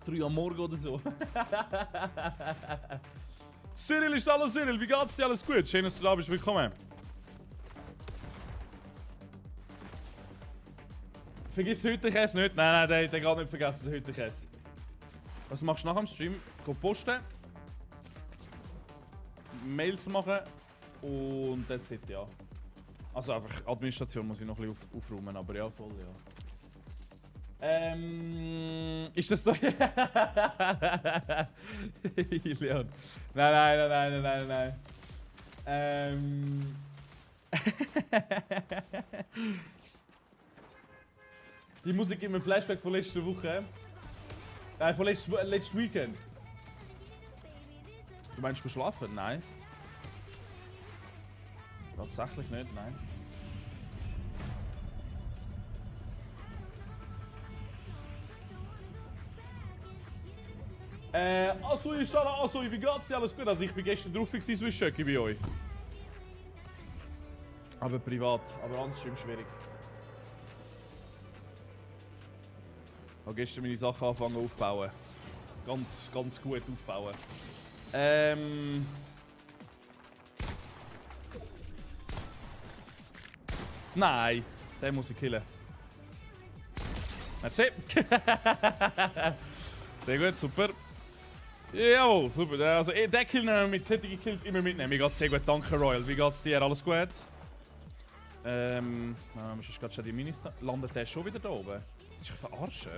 3 am Morgen oder so. Cyril ist hallo Cyril, wie geht's dir? Alles gut? Schön, dass du da bist, willkommen. Vergiss den Hüttenkäse nicht. Nein, den geht nicht vergessen, den Hüttenkäse. Was machst du nach dem Stream? Geh posten. Mails machen. Und that's it, ja. Also einfach, Administration muss ich noch ein bisschen aufräumen, aber ja, voll, ja. Ist das so? Leon. Nein. Die Musik gibt mir ein Flashback von letzter Woche. Von letztem Weekend. Du meinst, du schlafen? Nein. Tatsächlich nicht, nein. Also, wie geht's dir? Alles gut? Also, ich bin gestern drauf gewesen, Swiss Schöcki bei euch. Aber privat, aber anders ist schwierig. Ich habe gestern meine Sachen angefangen aufzubauen. Ganz gut aufbauen. Nein, den muss ich killen. Merci. Sehr gut, super. Jawohl, super. Also, den Kill nehmen wir mit solchen Kills immer mitnehmen. Mir geht's sehr gut, danke Royal. Wie geht's dir? Alles gut? Ist gerade schon die Minis da. Landet der schon wieder da oben? Ist ich verarschen?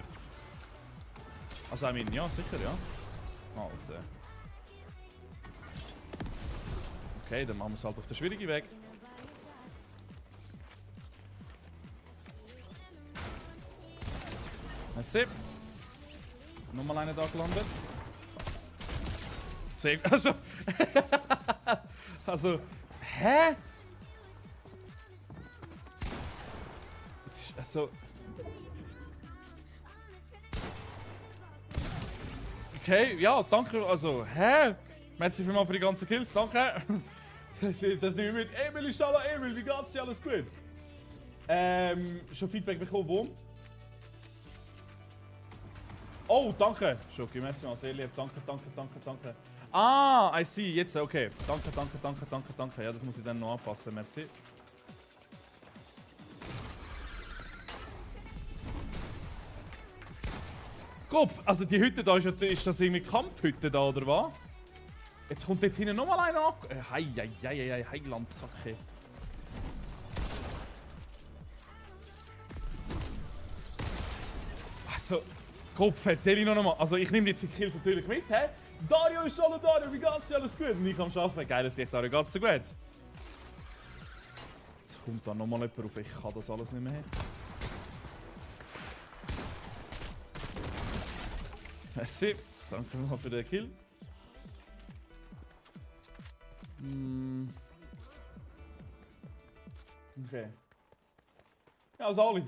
Also, I mean, ja, sicher, ja. Alter. Okay, dann machen wir es halt auf den schwierigen Weg. Merci. Nochmal einer da gelandet. Sehr. Also. Hä? Also. Okay, ja, danke. Also, hä? Merci vielmals für die ganzen Kills, danke. Das nehme ich mit. Emil ist hallo, Emil, wie geht's dir? Alles gut? Schon Feedback bekommen, wo? Oh, danke. Schoki, merci mal, sehr lieb. Danke. Ah, I see, jetzt, okay. Danke. Ja, das muss ich dann noch anpassen, merci. Kopf, also die Hütte da, ist das irgendwie Kampfhütte da, oder was? Jetzt kommt dort hinten nochmal einer nach. Heilandsacke. Also, Kopf, Teli noch mal. Also, ich nehme jetzt die Kills natürlich mit, hä? Dario ist hallo Dario, wie geht's dir? Alles gut? Und ich am Arbeiten. Geil, Sicht, Dario, geht's dir gut? Jetzt kommt da nochmal jemand auf, ich kann das alles nicht mehr. Merci, danke mal für den Kill. Okay. Ja, also alle.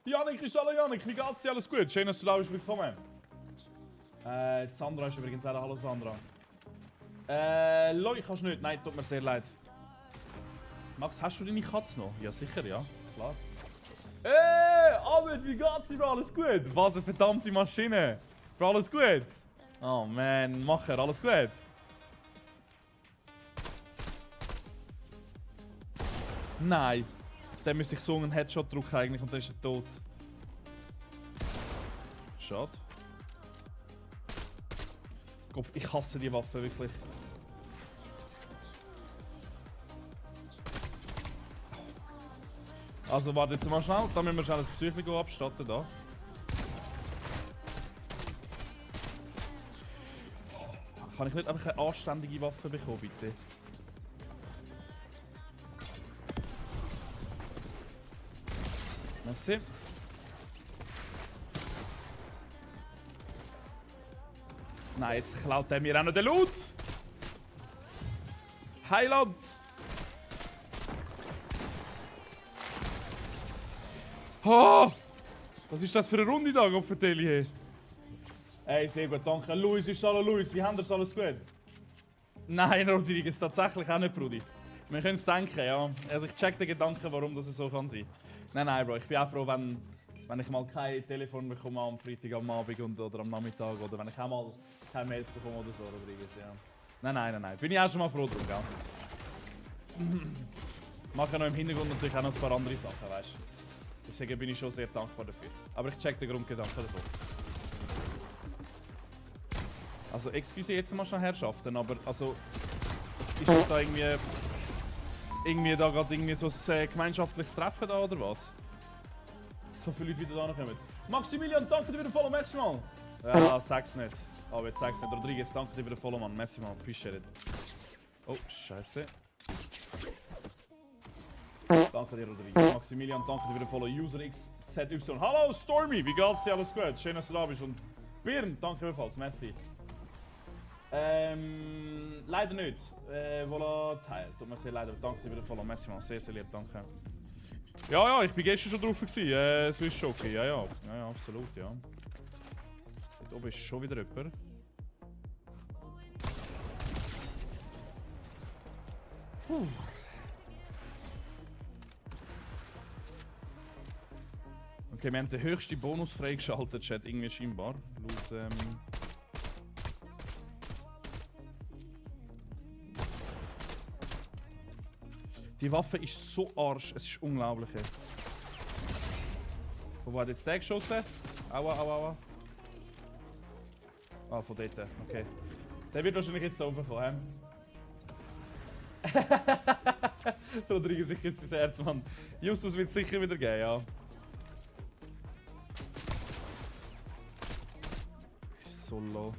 Janik ist hallo Janik, wie geht's dir? Alles gut? Schön, dass du da bist, willkommen. Sandra ist übrigens auch hallo Sandra. Loi, kannst du nicht? Nein, tut mir sehr leid. Max, hast du deine Katze noch? Ja, sicher, ja. Klar. Ahmed, wie geht's dir? Alles gut? Was eine verdammte Maschine. Bro, alles gut? Oh man, Macher, alles gut? Nein. Dann müsste ich so einen Headshot drücken eigentlich und dann ist er tot. Schade. Kopf, ich hasse die Waffe wirklich. Also warte jetzt mal schnell, dann müssen wir schnell das Psycho abstatten da. Kann ich nicht einfach eine anständige Waffe bekommen, bitte? Merci. Nein, jetzt klaut er mir auch noch den Loot! Heiland! Oh! Was ist das für eine Runde da, Gott vertelle ich. Ey, sehr gut, danke. Luis ist hallo Luis, wie haben wir alles gut? Nein, Rodriguez, tatsächlich auch nicht, Brudi. Wir können es denken, ja. Also ich check den Gedanken, warum das so kann sein. Nein, Bro, ich bin auch froh, wenn ich mal kein Telefon bekomme am Freitag am Abend oder am Nachmittag oder wenn ich auch mal keine Mails bekomme oder so, Rodriguez, ja. Nein. Bin ich auch schon mal froh drum, gell? Mache noch im Hintergrund natürlich auch noch ein paar andere Sachen, weißt du. Deswegen bin ich schon sehr dankbar dafür. Aber ich check den Grundgedanken davon. Also, excuse jetzt mal schon Herrschaften, aber also... Ist das da irgendwie da gerade irgendwie so ein gemeinschaftliches Treffen da oder was? So viele Leute wieder da kommen. Maximilian, danke dir für den Follow, merci mal! Ja, sag's nicht. Aber jetzt sag's nicht. Rodriguez, danke dir für den Follow, Mann. Merci mal, appreciate it. Oh, scheiße. Danke dir, Rodriguez. Maximilian, danke dir für den Follow. User XZY. Hallo, Stormy, wie geht's dir? Alles gut? Schön, dass du da bist. Und Birn, danke ebenfalls, merci. Leider nicht. Voilà, Teil. Tut mir sehr leid, aber danke dir für den Follow. Merci mal, sehr, sehr lieb, danke. Ja, ich bin gestern schon drauf gewesen. Swiss Shocky, ja, absolut, ja. Dort oben ist schon wieder jemand. Okay, wir haben den höchsten Bonus freigeschaltet, Chat, irgendwie scheinbar. Laut, Die Waffe ist so arsch, es ist unglaublich. Wo hat jetzt der geschossen? Aua. Ah, von dort, okay. Der wird wahrscheinlich jetzt da raufkommen. Rodriguez, ich küsse sein Herz, Mann. Justus wird es sicher wieder geben, ja. Ist so low.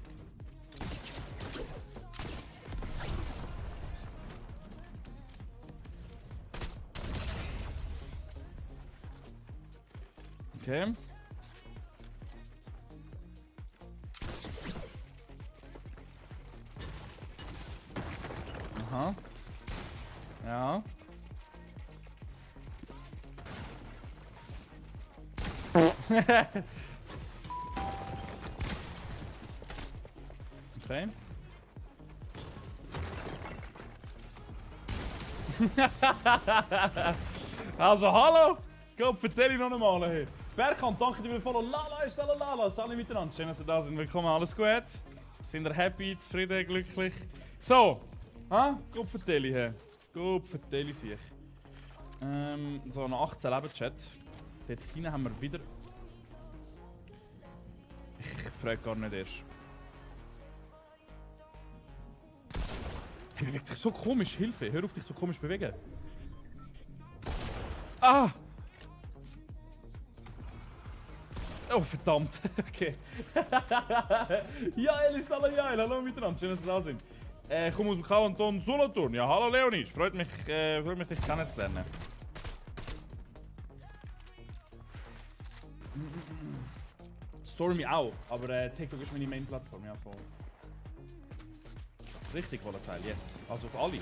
Okay. Aha. Ja. Okay. Also, hallo! Gott, vertell ich noch einmal. Hey. Berkan, danke dir für den Follow. Lala ist Lala. Alle miteinander. Schön, dass ihr da seid. Willkommen, alles gut? Sind ihr happy, zufrieden, glücklich? So. Gott, vertell ich. Hey. Gott, vertell ich sich. So, noch 18 Leben, Chat. Dort hinten haben wir wieder... Ich frage gar nicht erst. Der bewegt sich so komisch. Hilfe, hör auf dich so komisch bewegen. Ah! Oh, verdammt. Okay. Ja, Jael, hallo miteinander. Schön, dass ihr da sind. Ich komme aus dem Kanton Solothurn. Ja, hallo Leonis. Freut mich, dich kennenzulernen. Stormy auch, aber TikTok ist meine Main-Plattform, ja voll. Richtig volatile, yes. Also auf alle.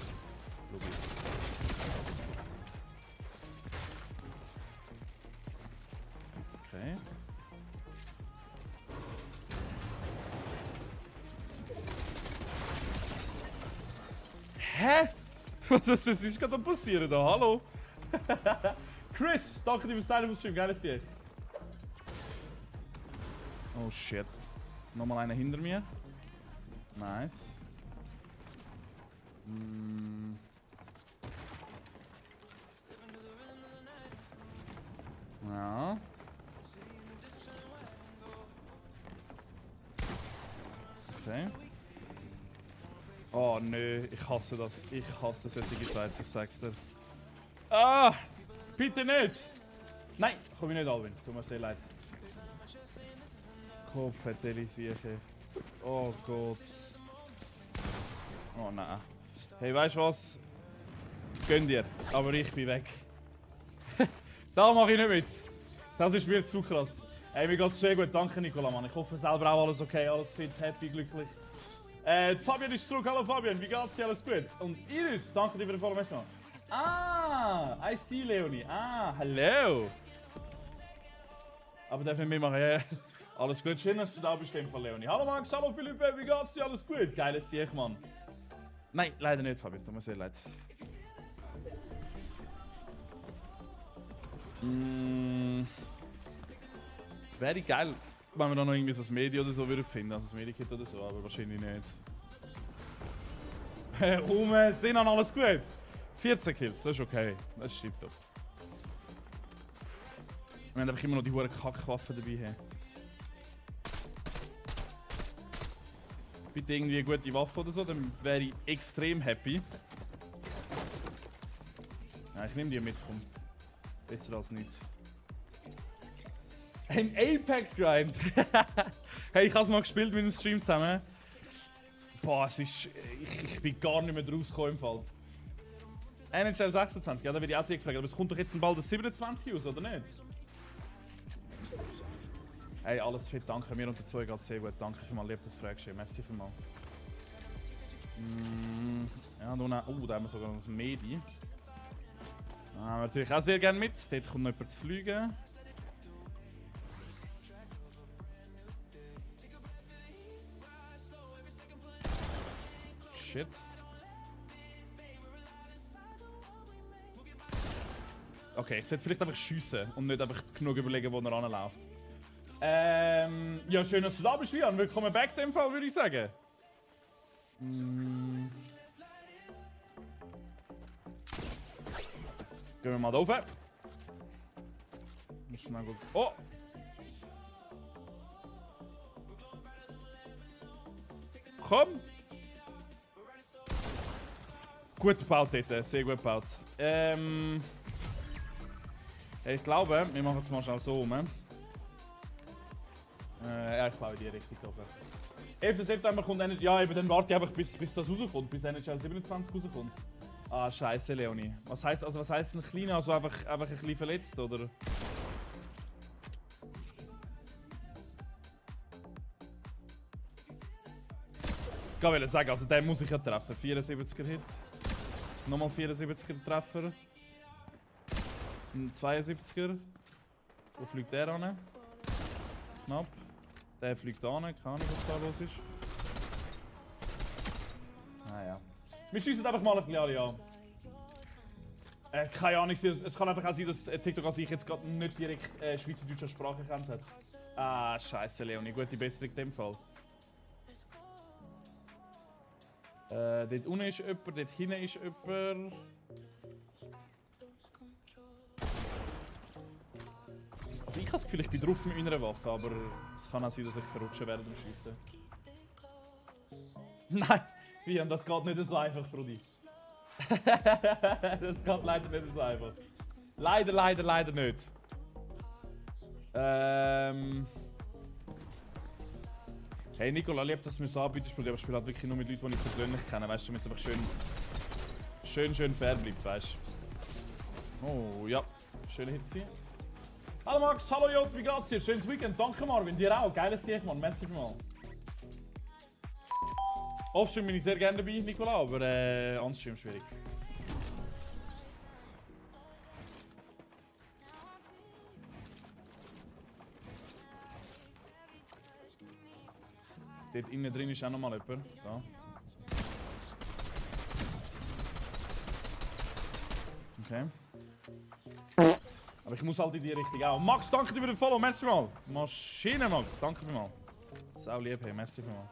Okay. Hä? Was ist gerade passieren da? Hallo? Chris, danke dir fürs Teilen vom Stream, geiles Sieg. Oh shit. Nochmal einer hinter mir. Nice. Ja. Okay. Oh nö, ich hasse das. Ich hasse solche Fights, ich sag's dir. Ah! Bitte nicht! Nein, komm ich nicht, Alvin. Tut mir sehr leid. Kopf, Sieche. Oh Gott. Oh nein. Hey, weißt du was? Gönn dir, aber ich bin weg. Da mache ich nicht mit. Das ist mir zu krass. Hey, mir geht's sehr gut. Danke, Nicola, Mann. Ich hoffe selber auch alles okay, alles fit, happy, glücklich. Fabian ist zurück. Hallo Fabian, wie geht's dir? Alles gut? Und Iris, danke dir für den Follow. Ah, I see Leonie. Ah, hallo. Aber darf nicht mitmachen, ja. Alles gut, schön, dass du da bist, von Leonie. Hallo Max, hallo Philippe, wie geht's dir? Alles gut? Geiles Sieg, Mann. Nein, leider nicht, Fabian, tut mir sehr leid. Wäre geil, wenn wir da noch irgendwie so ein Medi oder so würden finden. Also ein Medikit oder so, aber wahrscheinlich nicht. Sind dann alles gut? 14 Kills, das ist okay. Das stimmt doch. Wir haben einfach immer noch die hohen Kackwaffen dabei. Hey. Bitte irgendwie eine gute Waffe oder so, dann wäre ich extrem happy. Ja, ich nehme die mit, komm. Besser als nichts. Ein Apex-Grind! Hey, ich habe es mal gespielt mit dem Stream zusammen. Boah, es ist... Ich bin gar nicht mehr rausgekommen im Fall. NHL 26, ja, da werde ich auch sehr gefragt. Aber es kommt doch jetzt bald das 27 aus, oder nicht? Hey, alles fit, danke. Mir und der Zoe geht sehr gut. Danke für mal, lieb das Fragschirm. Merci für mal. Ja, da haben wir sogar noch ein Medi. Da haben wir natürlich auch sehr gerne mit. Dort kommt noch jemand zu fliegen. Shit. Okay, ich sollte vielleicht einfach schiessen und nicht einfach genug überlegen, wo er ranläuft. Ja, schön, dass du da bist, Lian. Willkommen back in dem Fall, würde ich sagen. Gehen wir mal da rauf. Schnell gut. Oh! Komm! Gut gebaut dort, sehr gut gebaut. Ich glaube, wir machen es mal schnell so rum. Ja, ich glaube in die Richtung oben. 11. September kommt NHL. Ja, eben dann warte ich einfach bis das rauskommt, bis NHL 27 rauskommt. Ah, scheiße, Leonie. Was heisst ein kleiner? Also einfach ein bisschen verletzt, oder? Ich wollte sagen, also den muss ich ja treffen. 74er Hit. Nochmal 74er Treffer. Ein 72er. Wo fliegt der an? Knapp. Der fliegt an, keine Ahnung, was da los ist. Naja. Wir schiessen einfach mal ein bisschen alle an. Keine Ahnung, es kann einfach auch sein, dass TikTok an sich jetzt gerade nicht direkt schweizerdeutsche Sprache kennt hat. Ah, scheiße, Leonie. Gute Besserung in dem Fall. Dort unten ist jemand, dort hinten ist jemand. Also ich habe das Gefühl, ich bin drauf mit meiner Waffe, aber es kann auch sein, dass ich verrutsche während dem Schiessen. Nein, Vian, das geht nicht so einfach, Brudi. Das geht leider nicht so einfach. Leider nicht. Hey Nicola, lieb, dass du mir so anbietest, aber ich spiele halt wirklich nur mit Leuten, die ich persönlich kenne, weißt du, damit es einfach schön fair bleibt, weißt du. Oh, ja. Schöne Hitze. Hallo Max, hallo Jod, wie geht's dir? Schönes Weekend, danke Marvin, dir auch. Geiles Sieg, Mann, merci mal. Offstream bin ich sehr gerne dabei, Nicola, aber Onstream schwierig. Dort innen drin ist auch noch mal jemand. Da. Okay. Aber ich muss halt in die Richtung auch. Max, danke dir für den Follow, merci mal. Maschine, Max, danke für mal. Sau lieb, hey, merci für mal.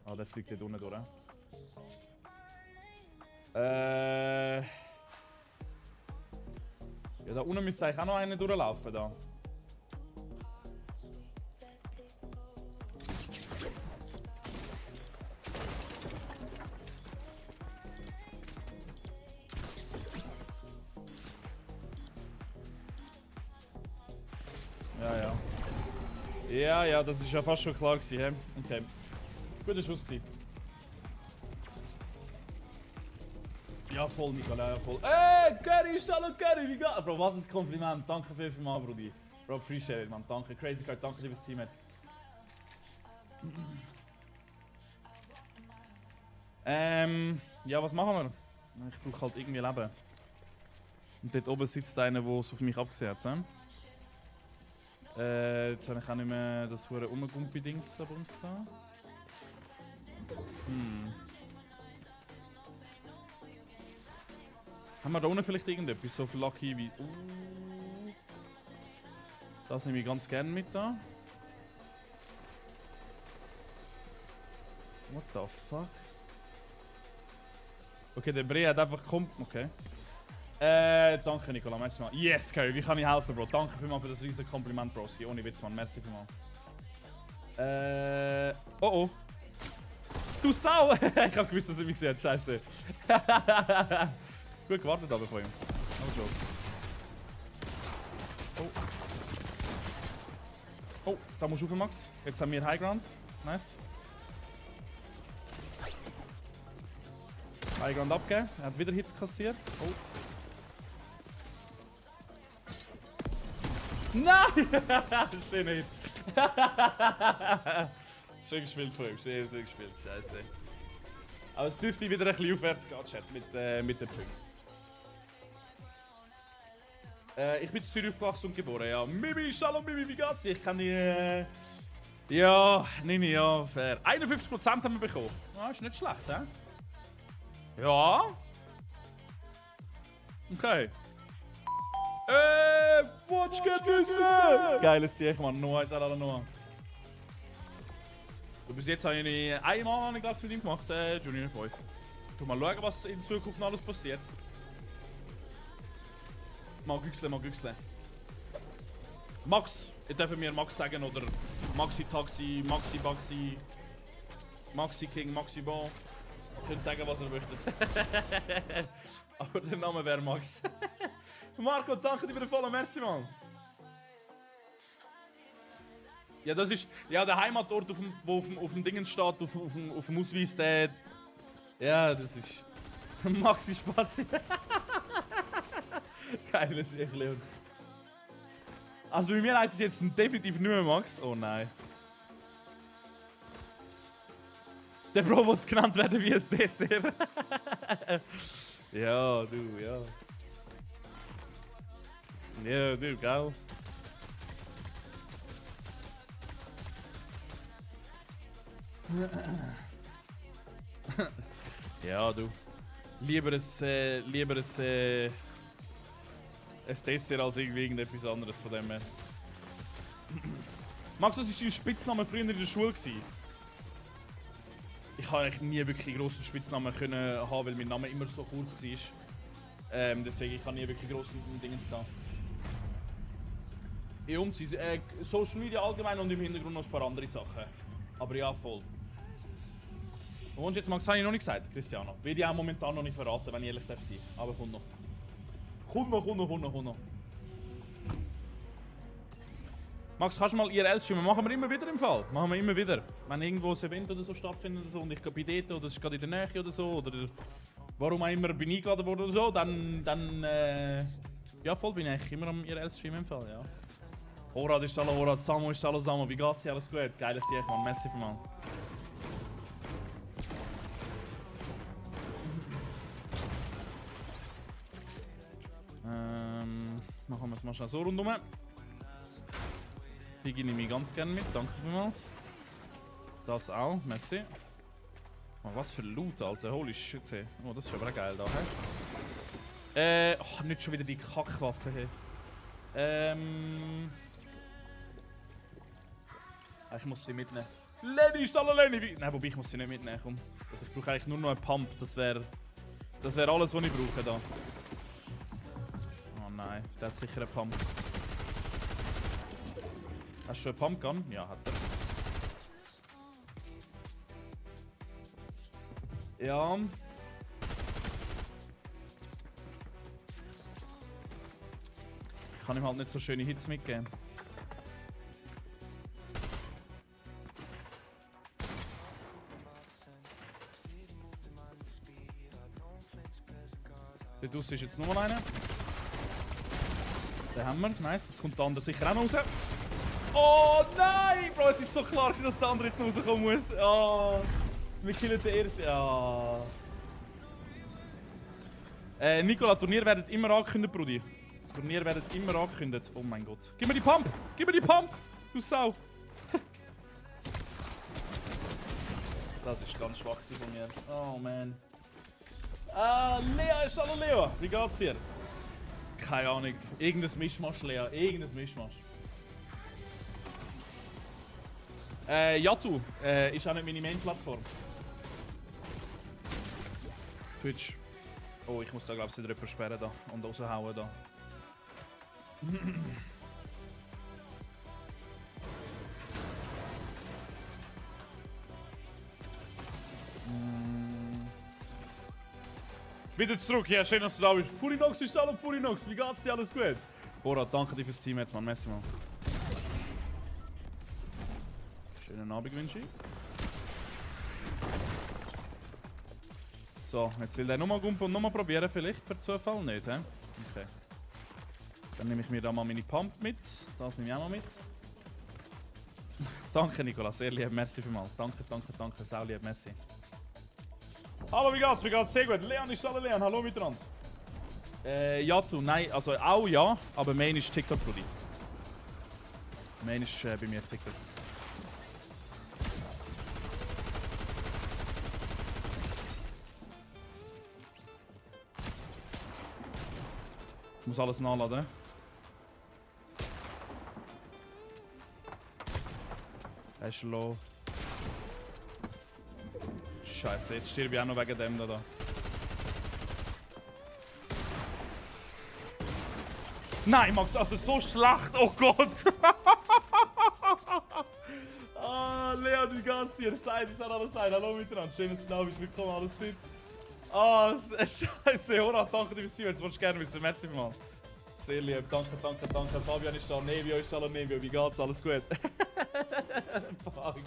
Ah, der fliegt dort unten durch. Ja, da unten müsste eigentlich auch noch einer durchlaufen. Da. Ja, das ist ja fast schon klar gewesen, he? Okay. Guter Schuss gewesen. Ja, voll, Nicola, ja, voll. Curry, hallo Curry, wie geht's? Bro, was ein Kompliment. Danke vielmals, Brudi. Bro, appreciate it, man. Danke. Crazy Card, danke, liebes Teammate. Ja, was machen wir? Ich brauche halt irgendwie Leben. Und dort oben sitzt einer, der es auf mich abgesehen hat. Jetzt habe ich auch nicht mehr das hure Umgumpi-Dings da uns da. Haben wir da unten vielleicht irgendetwas so für Lucky wie. Das nehme ich ganz gerne mit da. What the fuck? Okay, der Bre hat einfach kommt. Okay. Danke Nicola, merci mal. Yes, Curry, wie kann ich helfen, Bro? Danke vielmals für das riesige Kompliment, Bro. Ohne Witz, Mann. Merci vielmals. Oh oh. Du Sau! Ich hab gewusst, dass er mich gesehen hat. Scheiße. Gut gewartet aber von ihm. No joke. Oh. Oh, da musst du rauf, Max. Jetzt haben wir High Ground. Nice. High Ground abgegeben. Er hat wieder Hits kassiert. Oh. Nein! Schön Hit. Schön gespielt von ihm. Sehr, sehr gespielt. Scheiße. Aber es dürfte wieder ein bisschen aufwärts gehen, Chat, mit den Punkten. Ich bin in Zürich aufgewachsen und geboren, ja. Mimi, Shalom Mimi, wie geht's dir? Ich kann die... Ja, Nini, ja, fair. 51% haben wir bekommen. Ah, ist nicht schlecht, hä? Ja. Okay. Watch get this! Geiles Sieg, Mann. Noah ist alle Noah. Du bis jetzt habe ich einmal eine Klasse mit ihm gemacht, Junior 5. Tu mal schauen, was in Zukunft noch alles passiert. Mal güchseln. Max! Ihr dürft mir Max sagen oder Maxi Taxi, Maxi Baxi, Maxi King, Maxi Bon. Ihr könnt sagen, was ihr möchtet. Aber der Name wäre Max. Marco, danke dir für den vollen Merci, Mann. Ja, das ist ja der Heimatort, wo auf dem Dingen steht, auf dem Ausweis, der... Ja, das ist... Maxi Spazi. Geiles Leon. Also bei mir heißt es jetzt definitiv nur Max. Oh nein. Der Bro wird genannt werden wie ein Dessert. Ja, du, ja. Ja, du, geil. Ja, du. Lieber ein Dessert als irgendetwas anderes von dem her. Max, was war dein Spitzname früher in der Schule? Ich konnte eigentlich nie wirklich einen grossen Spitznamen haben, weil mein Name immer so kurz war. Deswegen ich kann nie wirklich grossen Dingen gehen. Ich umziehe. Social Media allgemein und im Hintergrund noch ein paar andere Sachen. Aber ja, voll. Wo wohnst du jetzt, Max? Habe ich noch nicht gesagt, Cristiano. Will ich auch momentan noch nicht verraten, wenn ich ehrlich darf sein. Aber kommt noch. Kommt noch. Max, kannst du mal IRL streamen? Machen wir immer wieder im Fall. Machen wir immer wieder. Wenn irgendwo ein Event oder so stattfindet oder so und ich gehe bei dort oder es ist gerade in der Nähe oder so oder warum auch immer bin ich eingeladen worden oder so, dann ja, voll bin ich immer am IRL streamen im Fall, ja. Horat ist Hallo Horat, Samo ist Hallo Samo. Wie geht's dir? Alles gut? Geiles Sieg, Mann. Merci vielmals. Machen wir es mal schnell so rundum. Die nehme ich ganz gerne mit, danke vielmals. Das auch, merci. Oh, was für Loot, Alter, holy shit. Oh, das ist aber auch geil da, oh, nicht schon wieder die Kackwaffe, hey. Ich muss sie mitnehmen. Lenny, ist alle Lenny! Nein, wobei ich muss sie nicht mitnehmen, komm. Also ich brauche eigentlich nur noch einen Pump, das wäre alles, was ich brauche da. Oh nein, der hat sicher einen Pump. Hast du schon einen Pumpgun? Ja, hat er. Ja. Ich kann ihm halt nicht so schöne Hits mitgeben. Der draussen ist jetzt nochmal einer. Den haben wir, nice. Jetzt kommt der andere sicher auch noch raus. Oh nein! Bro, es ist so klar, dass der andere jetzt noch rauskommen muss. Oh, wir killen den ersten. Ja. Nicola, Turnier werden immer angekündigt, Brudi. Turnier werden immer angekündigt. Oh mein Gott. Gib mir die Pump! Gib mir die Pump! Du Sau! Das ist ganz schwach von mir. Oh man. Lea ist hallo Lea. Wie geht's dir? Keine Ahnung. Irgendein Mischmasch, Lea. Irgendein Mischmasch. Yatu ist auch nicht meine Main-Plattform. Twitch. Oh, ich muss da glaube ich wieder jemanden sperren da und raushauen da. Wieder zurück, ja, schön, dass du da bist. Purinox ist da, Purinox, wie geht's dir? Alles gut? Borat, danke dir fürs Team jetzt, Mann. Messi, Mann. Schönen Abend wünsche ich. So, jetzt will der nochmal gumpen und nochmal probieren, vielleicht per Zufall nicht, hä? Okay. Dann nehme ich mir da mal meine Pump mit. Das nehme ich auch mal mit. Danke, Nikolas, sehr lieb, merci vielmals. Danke, danke, danke, sehr lieb, merci. Hallo, wie geht's? Wie geht's? Sehr gut. Leon ist alle Leon, hallo miteinander. Yatu, nein, also auch ja, aber Main ist TikTok, Brudi. Main ist bei mir TikTok. Ich muss alles nachladen. Er ist low. Scheiße, jetzt stirb ich auch noch wegen dem da. Nein, Max, also so schlecht, oh Gott! Ah, Leon, wie geht's dir? Seid, ich alles sein. Hallo miteinander, schön, dass du da bist, willkommen, alles fit. Ah, Scheiße, Horat, danke dir fürs Team, jetzt willst du gerne wissen, merci mal. Sehr lieb, danke, danke, danke. Fabian ist da, Nevio ist da, Nevio, wie geht's? Alles gut? Fuck.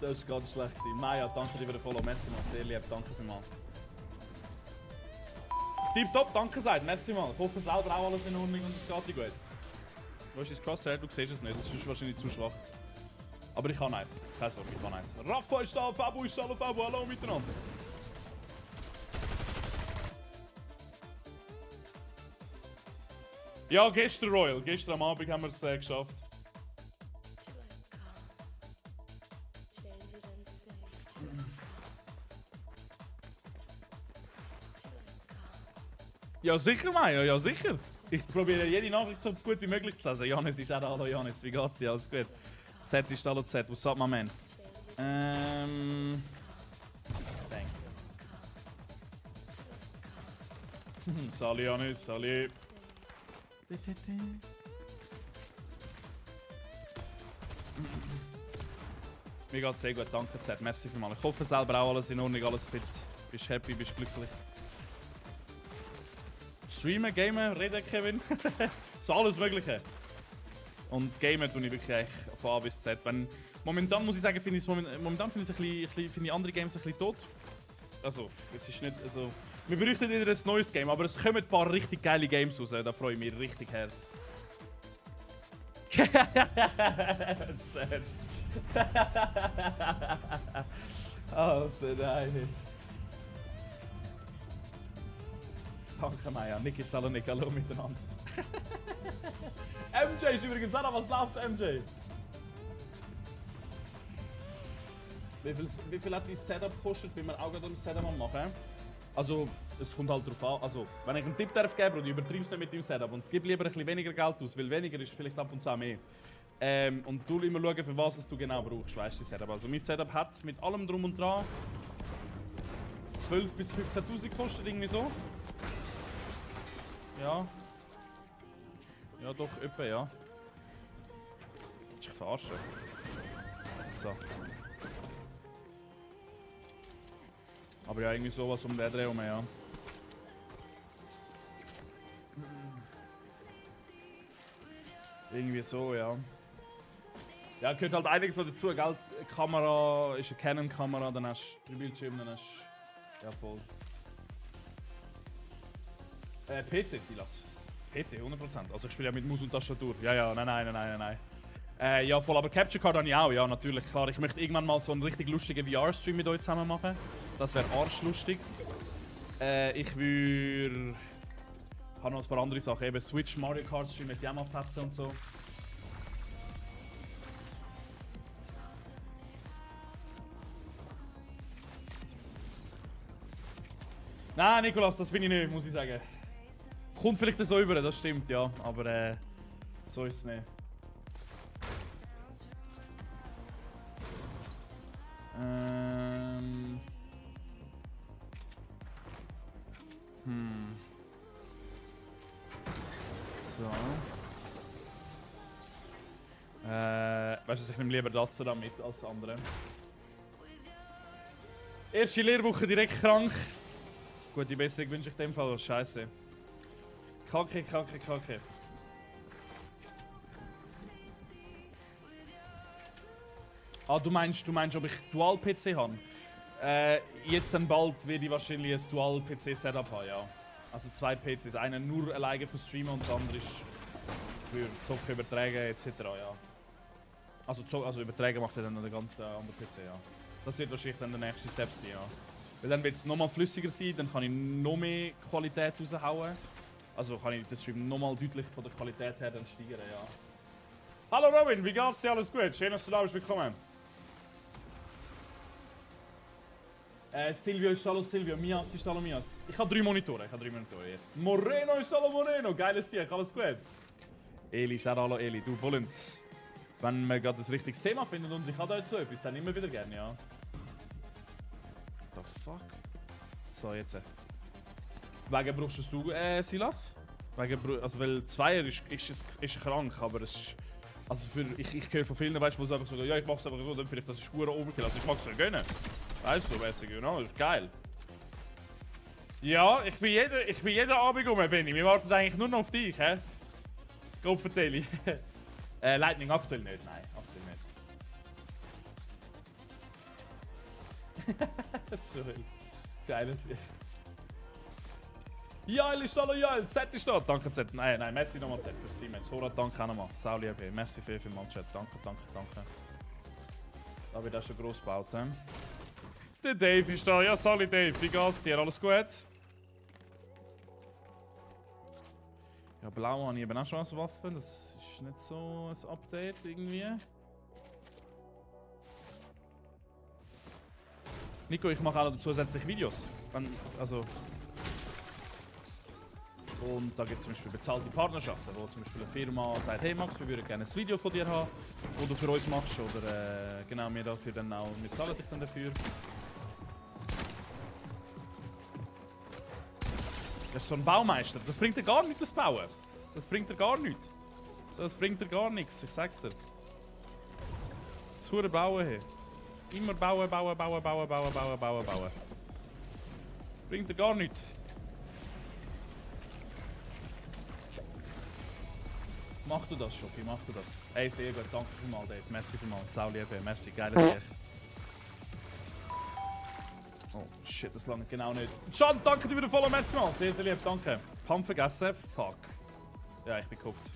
Das war ganz schlecht. Maya, danke dir für den Follow, merci mal, sehr lieb, danke vielmals. Tipptopp, danke seid, merci mal. Ich hoffe selber auch alles in Ordnung und es geht dir gut. Wo ist das Crosshair? Du siehst es nicht, das ist wahrscheinlich zu schwach. Aber ich kann eins, keine Sorge, ich kann eins. Rafa ist da, Fabu ist da, Fabu, hallo miteinander. Ja, gestern Royal, gestern am Abend haben wir es geschafft. Ja sicher, Maya, ja sicher. Ich probiere jede Nachricht so gut wie möglich zu lesen. Janis ist auch da, hallo Janis, wie geht's dir? Alles gut. Z ist hallo Z, what's up, my man? Bang. Sali Janis, Sali. Mir geht's sehr gut, danke Z, merci vielmals. Ich hoffe selber auch alles in Ordnung, alles fit. Bist happy, bist glücklich. Streamen, gamen, reden, Kevin. So alles Mögliche. Und gamen tue ich wirklich von A bis Z. Momentan muss ich sagen, finde ich andere Games ein bisschen tot. Also, es ist nicht, also, wir bräuchten wieder ein neues Game, aber es kommen ein paar richtig geile Games raus, da freue ich mich richtig hart. Z. Alter, nein. Danke, Maya. Niki Salonik, hallo miteinander. MJ ist übrigens auch, was läuft, MJ? Wie viel hat dein Setup gekostet, wenn wir auch gerade ein Setup machen? Also, es kommt halt drauf an. Also, wenn ich einen Tipp darf geben, und übertreibst nicht mit dem Setup und gib lieber ein bisschen weniger Geld aus, weil weniger ist vielleicht ab und zu auch mehr. Und du immer schauen, für was du genau brauchst, weißt du, Setup. Also, mein Setup hat mit allem drum und dran 12.000 bis 15.000 gekostet, irgendwie so. Ja. Ja, doch, etwa, ja. Ich verarsche. So. Aber ja, irgendwie sowas um den Dreh herum, ja. Irgendwie so, ja. Ja, gehört halt einiges so dazu, gell? Kamera ist eine Canon-Kamera, dann hast du 3 Bildschirme, dann hast du... Ja, voll. PC, Silas. PC, 100%. Also ich spiele ja mit Maus und Tastatur. Ja, ja, nein. Ja, voll, aber Capture Card habe ich auch, ja, natürlich, klar. Ich möchte irgendwann mal so einen richtig lustigen VR-Stream mit euch zusammen machen. Das wäre arschlustig. Ich würde... Ich habe noch ein paar andere Sachen, eben Switch, Mario Kart Stream mit auch mal fetzen und so. Nein, Nikolas, das bin ich nicht, muss ich sagen. Kommt vielleicht so über, das stimmt, ja. Aber So ist es nicht. So. Weißt du, ich nehme lieber das damit als das andere. Erste Lehrwoche direkt krank. Gute Besserung wünsche ich dem Fall. Scheiße. Kacke. Ah, du meinst, ob ich Dual-PC habe? Jetzt dann bald werde ich wahrscheinlich ein Dual-PC-Setup haben, ja. Also 2 PCs. Einer nur alleine für Streamen und der andere ist für Zocken, Übertragen etc. Ja. Also Übertragen macht ja dann der ganze andere PC, ja. Das wird wahrscheinlich dann der nächste Step sein, ja. Weil dann wird es nochmal flüssiger sein, dann kann ich noch mehr Qualität raushauen. Also kann ich das Stream nochmal deutlich von der Qualität her dann steigern, ja. Hallo Robin, wie geht's dir? Alles gut? Schön, dass du da bist. Willkommen. Silvio ist hallo Silvio, Mias ist hallo Mias. Ich habe 3 Monitore, jetzt. Moreno ist hallo Moreno, geiles Sieg, alles gut. Eli ist auch hallo Eli, du Bullend. Wenn wir gerade ein richtiges Thema finden und ich habe dazu etwas, dann immer wieder gerne, ja. What the fuck? So, jetzt. Wegen brauchst du Silas? Also weil Zweier ist krank, aber es ist... Also ich höre von vielen, weißt du, die einfach sagen, ja ich mach's einfach so, dann vielleicht das ist pure Overkill, also ich mag's ja gönnen. Weißt du, weißt du, genau, das ist geil. Ja, ich bin jeden Abend rum, Benni. Wir warten eigentlich nur noch auf dich, hä? Gott vertelle ich. Lightning aktuell nicht, nein, aktuell nicht. Sorry. Geiles Sieg. Jael ist da, Jael, Z ist da. Danke Z. Nein, merci nochmal Z fürs Team. Horat, danke auch nochmal. Sauli AB. Merci vielmals, Chat. Danke. Da wird auch schon gross gebaut, hä? Der Dave ist da. Ja, Sali Dave. Wie geht's dir? Alles gut? Ja, blau habe ich eben auch schon als Waffe. Das ist nicht so ein Update irgendwie. Nico, ich mache auch noch zusätzlich Videos. Und da gibt es zum Beispiel bezahlte Partnerschaften, wo zum Beispiel eine Firma sagt, hey Max, wir würden gerne ein Video von dir haben, das du für uns machst. Oder genau, wir dafür dann auch, wir zahlen dich dann dafür. Das ist so ein Baumeister. Das bringt dir gar nichts, das Bauen. Das bringt dir gar nichts. Das bringt dir gar nichts, ich sag's dir. Das hure Bauen hier. Immer bauen. Bringt dir gar nichts. Mach du das, Schoppi, mach du das. Ey, sehr gut, danke vielmals, Dave. Merci vielmals. Sau liebe, merci, geiles Sieg. Oh shit, das langt genau nicht. Can, danke dir für den Follow, merci mal. Sehr lieb, danke. Pump vergessen, fuck. Ja, ich bin geguckt.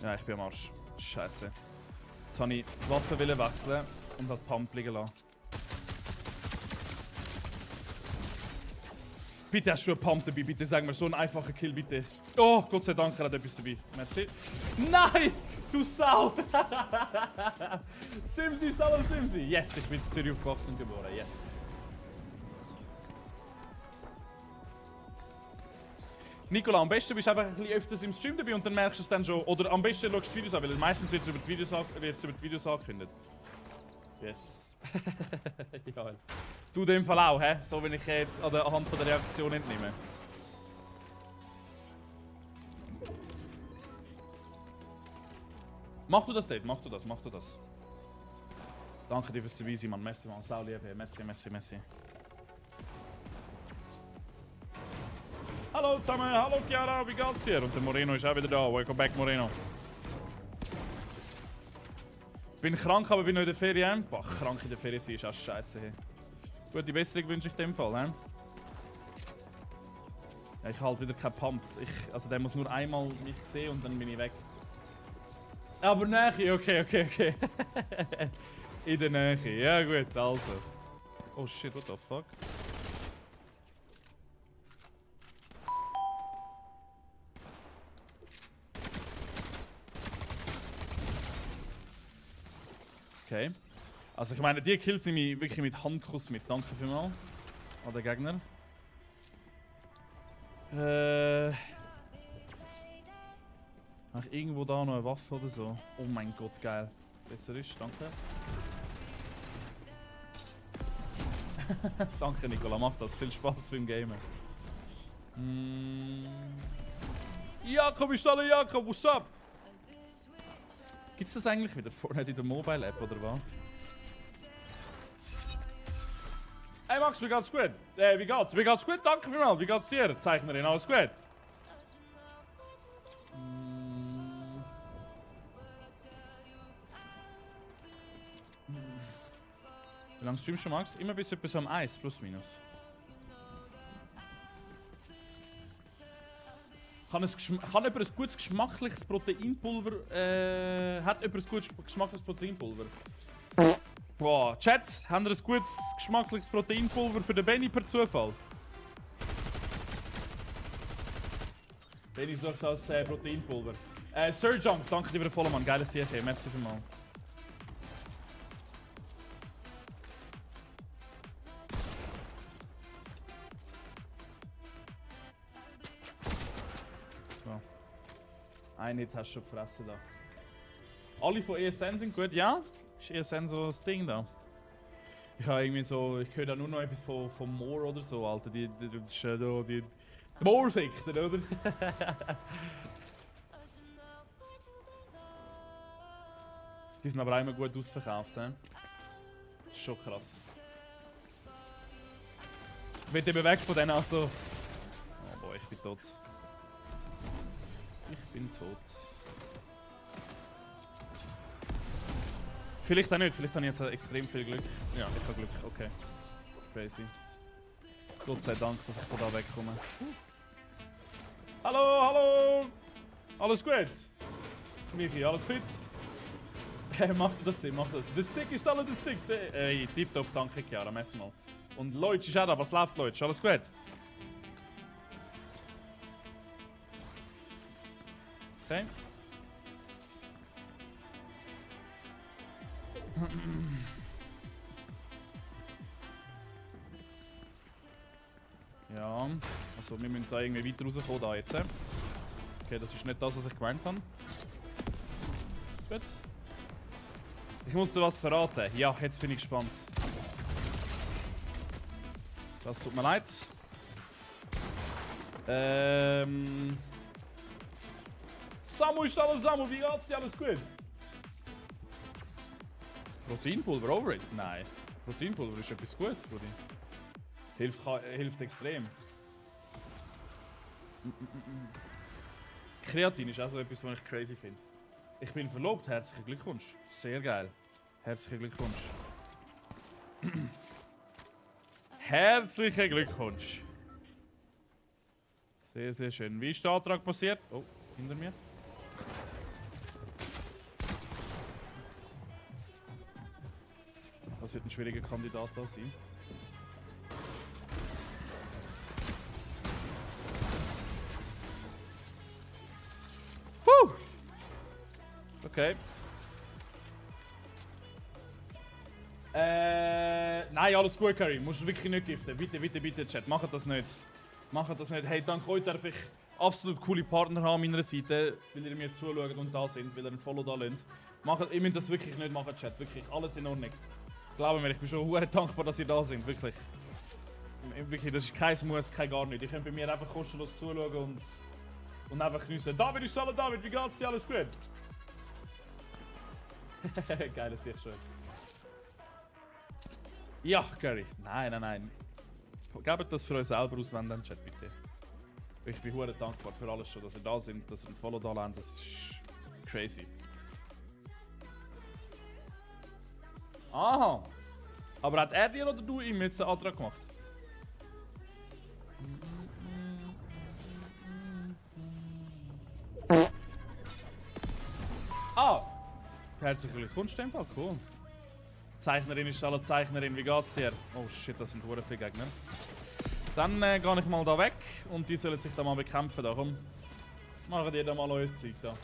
Ja, ich bin am Arsch. Scheiße. Jetzt wollte ich die Waffe wechseln und hat Pump liegen lassen. Bitte hast du einen Pump dabei, bitte sag mir so einen einfachen Kill, bitte. Oh, Gott sei Dank, er hat etwas dabei. Merci. Nein! Du Sau! Simsi, Salam Simsi! Yes, ich bin in Zürich aufgewachsen und geboren, yes. Nicola, am besten bist du einfach ein bisschen öfters im Stream dabei und dann merkst du es dann schon. Oder am besten schaust du die Videos an, weil meistens wird es über die Videos angekündigt. Yes. Ja. Du in dem Fall auch, hä? So wenn ich jetzt anhand von der Reaktion entnehme. Mach du das, Dave, mach du das. Danke dir fürs Dabei sein, Mann. Merci, Mann. Sau lieb. Merci. Hallo zusammen, hallo Chiara, wie geht's dir? Und der Moreno ist auch wieder da. Welcome back, Moreno. Bin krank, aber bin noch in der Ferien. Boah, krank in der Ferien sein ist auch scheiße. Gute Besserung wünsche ich dem Fall, he? Ja, ich halte wieder keinen Pump. Also der muss nur einmal mich sehen und dann bin ich weg. Aber Nähe, okay. In der Nähe, ja gut, also. Oh shit, what the fuck? Okay. Also ich meine, die Kills nehme ich wirklich mit Handkuss mit. Danke vielmals an den Gegner. irgendwo da noch eine Waffe oder so. Oh mein Gott, geil. Besser ist, danke. Danke Nicola, mach das. Viel Spaß beim Gamen. Jakob ist alle Jakob, what's up? Gibt's das eigentlich wieder Fortnite in der Mobile App oder was? Hey Max, wie geht's gut? Wie geht's? Wie geht's gut? Danke vielmals. Wie geht's dir? Zeichnerin, alles gut? Wie lange streamst du, Max? Immer bis etwa so am Eis, plus minus. Kann jemand ein gutes geschmackliches Proteinpulver... hat jemand ein gutes geschmackliches Proteinpulver? Wow, Chat, haben wir ein gutes geschmackliches Proteinpulver für den Benny per Zufall? Benny sucht das Proteinpulver. Sir Junk, danke dir für den Vollmann. Geiles CFA, merci vielmals. So. Ein Hit hast du schon gefressen da. Alle von ESN sind gut, ja? Ist ESN so das Ding da? Ich habe irgendwie so, ich höre da nur noch etwas von Moore oder so, Alter. Die Moore-Sekten, oder? Die sind aber auch immer gut ausverkauft, he? Das ist schon krass. Ich will eben weg von denen, also... Oh boy, ich bin tot. Ich bin tot. Vielleicht auch nicht, vielleicht habe ich jetzt extrem viel Glück. Ja, ich habe Glück, okay. Crazy. Gott sei Dank, dass ich von da wegkomme. Hallo, hallo! Alles gut? Michi, alles fit? Macht das Sinn, macht das. Der Stick ist alle der Stick. Ey, tipptopp, danke Chiara, messen mal. Und Leute, ist auch da, was läuft Leute? Alles gut? Okay. Ja, also wir müssen da irgendwie weiter rauskommen da jetzt. Okay, das ist nicht das, was ich gemeint habe. Gut. Ich muss dir was verraten. Ja, jetzt bin ich gespannt. Das tut mir leid. Samu ist alles Samu, wie geht's dir? Alles gut? Proteinpulver overrated? Nein. Proteinpulver ist etwas Gutes, Brudi. Hilft extrem. Kreatin ist auch so etwas, was ich crazy finde. Ich bin verlobt, herzlichen Glückwunsch. Sehr geil. Herzlichen Glückwunsch. Herzlichen Glückwunsch. Sehr, sehr schön. Wie ist der Antrag passiert? Oh, hinter mir. Das wird ein schwieriger Kandidat da sein. Okay. Nein, alles gut, Curry. Musst du wirklich nicht giften. Bitte, bitte, bitte, Chat. Macht das nicht. Macht das nicht. Hey, dank euch darf ich absolut coole Partner haben an meiner Seite, weil ihr mir zuschaut und da sind, weil ihr ein Follow da lasst. Ihr müsst das wirklich nicht machen, Chat. Wirklich, alles in Ordnung. Glaubt mir, ich bin schon sehr dankbar, dass ihr da seid. Wirklich. Wirklich, das ist kein Muss, kein gar nicht. Ihr könnt bei mir einfach kostenlos zuschauen und einfach geniessen. David ist alle David, wie geht's dir? Alles gut? Geiles Sicht schon. Ja, Gary. Nein, nein, nein. Gebt das für euch selber aus, wenn dann Chat, bitte. Ich bin sehr dankbar für alles schon, dass ihr da sind, dass ihr ein Follow da lernt. Das ist crazy. Aha. Aber hat er dir oder du ihm jetzt einen Antrag gemacht? Ah. Herzlichen Glückwunsch, in dem Fall. Cool. Zeichnerin ist alle Zeichnerin. Wie geht's dir? Oh shit, das sind sehr viele Gegner. Dann gehe ich mal da weg und die sollen sich da mal bekämpfen. Da. Komm. Machen die da mal euer Zeug da.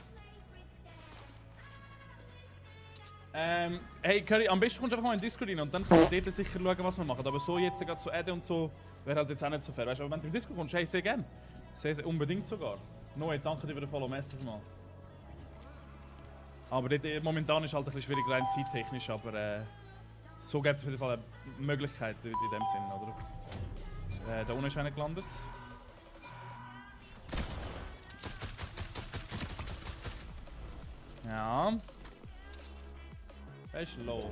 Hey Curry, am besten kommst du einfach mal in Discord rein und dann kannst du dort sicher schauen, was wir machen. Aber so jetzt gerade zu adden und so wäre halt jetzt auch nicht so fair. Weißt du, aber wenn du in Discord kommst, hey, sehr gerne. Sehr, sehr unbedingt sogar. Noe, danke dir für den Follow, merci mal. Aber dort, momentan ist halt ein bisschen schwierig, rein zeittechnisch, aber so gibt es auf jeden Fall eine Möglichkeit in dem Sinn, oder? Da unten ist einer gelandet. Ja. Er ist low.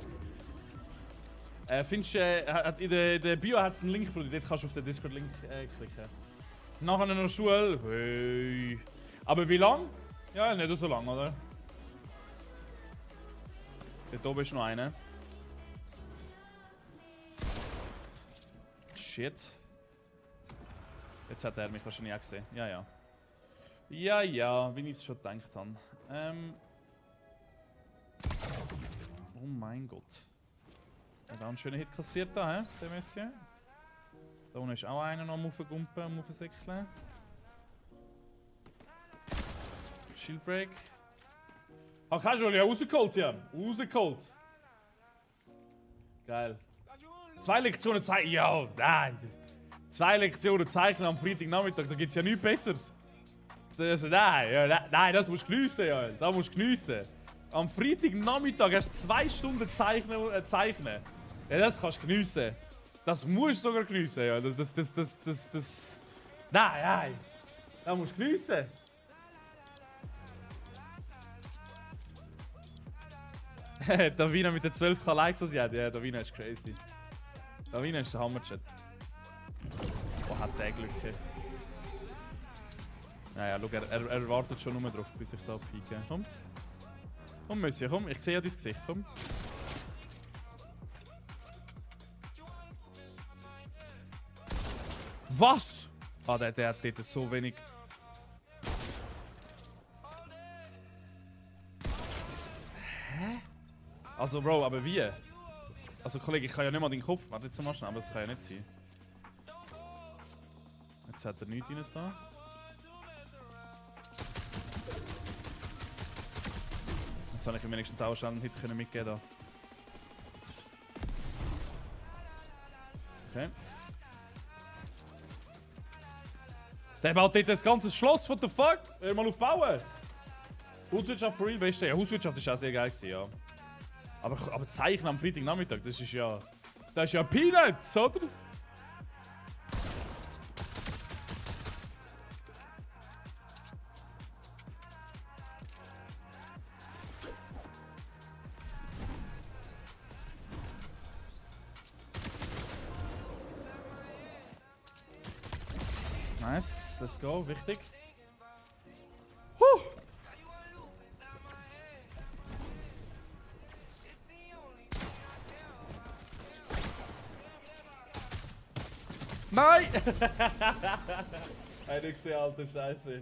Findest du, in der Bio hat es einen Link, Bruder, dort kannst du auf den Discord-Link klicken. Nachher noch Schule. Hey. Aber wie lang? Ja, nicht so lang, oder? Dort oben ist noch einer. Shit. Jetzt hat er mich wahrscheinlich auch gesehen. Ja, ja. Ja, ja, wie ich es schon gedacht habe. Oh mein Gott. Er hat auch einen schönen Hit kassiert da, der Monsieur. Da unten ist auch einer noch am Aufgumpen, am Aufsäckeln. Shieldbreak. Ah, kannst du ja rausgeholt, ja. Rausgeholt. Geil. 2 Lektionen zeichnen. Ja, nein. 2 Lektionen zeichnen am Freitagnachmittag, da gibt es ja nichts Besseres. Das, nein, ja, nein, das musst du geniessen, ja. Das musst du geniessen. Am Freitagnachmittag hast du 2 Stunden zeichnen. Ja, das kannst du geniessen. Das musst du sogar geniessen, ja. Das. Nein, nein. Das musst du geniessen. Davina mit den 12k Likes, was sie hat. Ja, Davina ist crazy. Davina ist der Hammerchat. Oh, hat der Glück. Naja, schau, er wartet schon nur drauf, bis ich da pieke. Komm. Komm, Monsieur, komm. Ich sehe ja dein Gesicht, komm. Was? Ah, der hat dort so wenig. Hä? Also, Bro, aber wie? Also, Kollege, ich kann ja nicht mal den Kopf. Warte jetzt mal schnell, aber das kann ja nicht sein. Jetzt hat er nichts rein da. Jetzt habe ich ihm wenigstens auch schnell einen Hit mitgeben da. Okay. Der baut dort das ganze Schloss, what the fuck? Mal aufbauen! Hauswirtschaft for real, beste. Ja, Hauswirtschaft ist auch sehr geil gewesen, ja. Aber Zeichnen am Freitagnachmittag, das ist ja... Das ist ja Peanuts, oder? Nice, let's go, wichtig. Huh. Nein! Hey, nicht gesehen, alter Scheiße.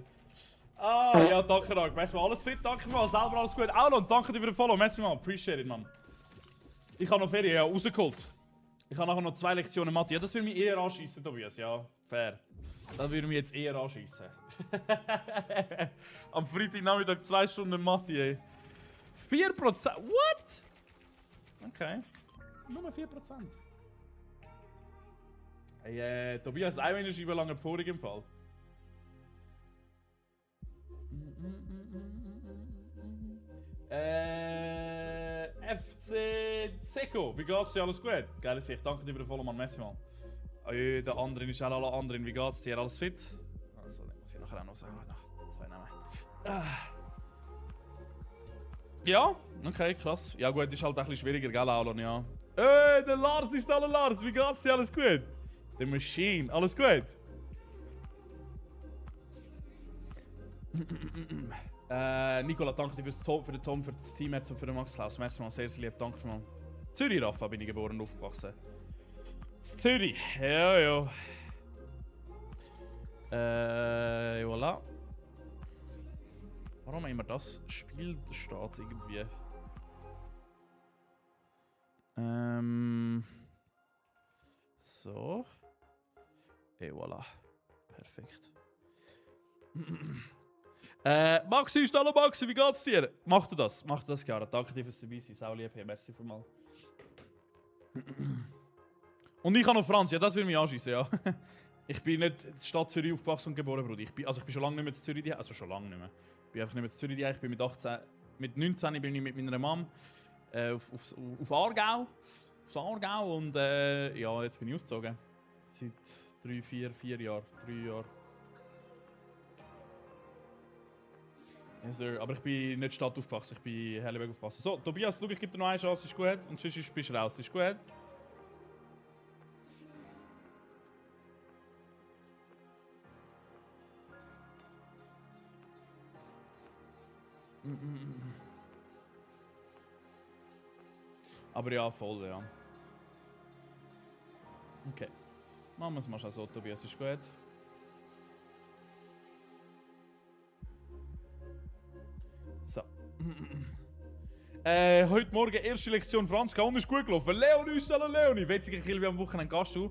Ah, ja, danke, Rag. Merci mal, alles fit, danke mal, selber alles gut. Aulon, danke dir für den Follow, merci mal, appreciate it, man. Ich habe noch Ferien, ja, rausgeholt. Ich habe nachher noch 2 Lektionen Mathe. Ja, das würde mich eher anschießen, Tobias, ja, fair. Das würde mich jetzt eher anschießen. Am Freitagnachmittag 2 Stunden Mathe, ey. 4%? What? Okay. Nur 4%. Hey, Tobias, eine Minute lang im vorigen Fall. FC Zeko, wie geht's dir? Alles gut? Geile Sicht, danke dir für den Follow, merci mal. Der andere ist auch alle anderen, wie geht's dir? Alles fit? Also, den muss ich nachher auch noch sagen. Zwei Namen. Ja, okay, krass. Ja gut, ist halt ein bisschen schwieriger, gell, Aulon, ja. Der Lars ist da, Lars, wie geht's dir? Alles gut? Der Machine, alles gut? Nicola, danke dir für den Tom, für das Team und für den Max Klaus. Merci mal, sehr, sehr lieb, danke mal. Zürich, Rafa, bin ich geboren und aufgewachsen. Zürich, ja, ja. Voilà. Warum immer das Spiel steht irgendwie? So. Et voilà. Perfekt. Maxi, hallo Maxi, wie geht's dir? Mach du das, Chiara. Danke dir fürs dabei sein. Sau lieb, hey, merci für mal. Und ich habe noch Franz, ja, das würde mich anschießen, ja. Ich bin nicht in der Stadt Zürich aufgewachsen und geboren, Bruder. Ich bin schon lange nicht mehr in Zürich, also schon lange nicht mehr. Ich bin einfach nicht mehr in Zürich, ich bin mit 18 mit 19 bin ich mit meiner Mom auf Aargau. Aufs Aargau und ja, jetzt bin ich ausgezogen. Seit 4 Jahren. 3 Jahre. Yes, sir. Aber ich bin nicht Stadt aufgewachsen, ich bin Hellenberg aufgewachsen. So, Tobias, schau, ich gebe dir noch eine Chance, ist gut. Und sonst bist du raus, ist gut. Aber ja, voll, ja. Okay. Machen wir es mal so, Tobias, ist gut. So. Heute Morgen erste Lektion Franz und ist gut gelaufen. Leonie, Leonie. Witziger Kill wie am Wochenende gehst du.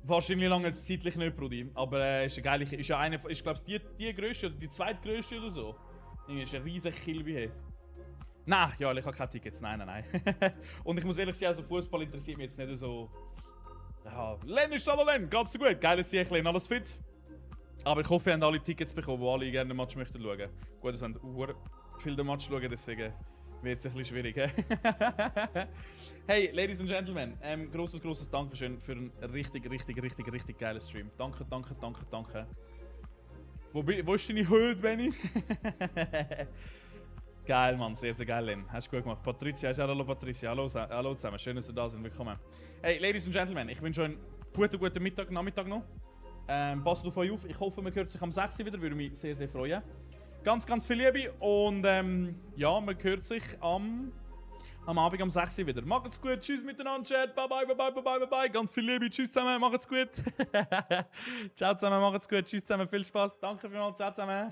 Wahrscheinlich lange jetzt zeitlich nicht, Brudi. Aber ist ja geil. Ist ja eine, ich glaube, die grösste oder die zweitgrößte oder so. Ist ein riesiger Kill wie. Nein, ja, ich habe keine Tickets. Nein. Und ich muss ehrlich sagen, also Fußball interessiert mich jetzt nicht so. Ja, Len ist Len, geht's dir gut? Geiles Siechlein, alles fit? Aber ich hoffe, ihr habt alle Tickets bekommen, die alle gerne den Match möchten schauen. Gut, es wollen viele den Match schauen, deswegen wird es ein bisschen schwierig. Hey, Ladies and Gentlemen, grosses Dankeschön für einen richtig geilen Stream. Danke. Wo ist deine Höhe, Benny? Geil, Mann, sehr geil, Len. Hast du gut gemacht. Patricia, hallo Patricia, hallo zusammen, schön, dass ihr da sind, willkommen. Hey, Ladies and Gentlemen, ich wünsche euch einen guten Mittag, Nachmittag noch. Passt auf euch auf, ich hoffe, man hört sich am 6. wieder, würde mich sehr freuen. Ganz viel Liebe und ja, man hört sich am Abend am 6. wieder. Macht's gut, tschüss miteinander, Chat, bye, ganz viel Liebe, tschüss zusammen, macht's gut. Ciao zusammen, macht's gut, tschüss zusammen, viel Spaß, danke vielmals, ciao zusammen.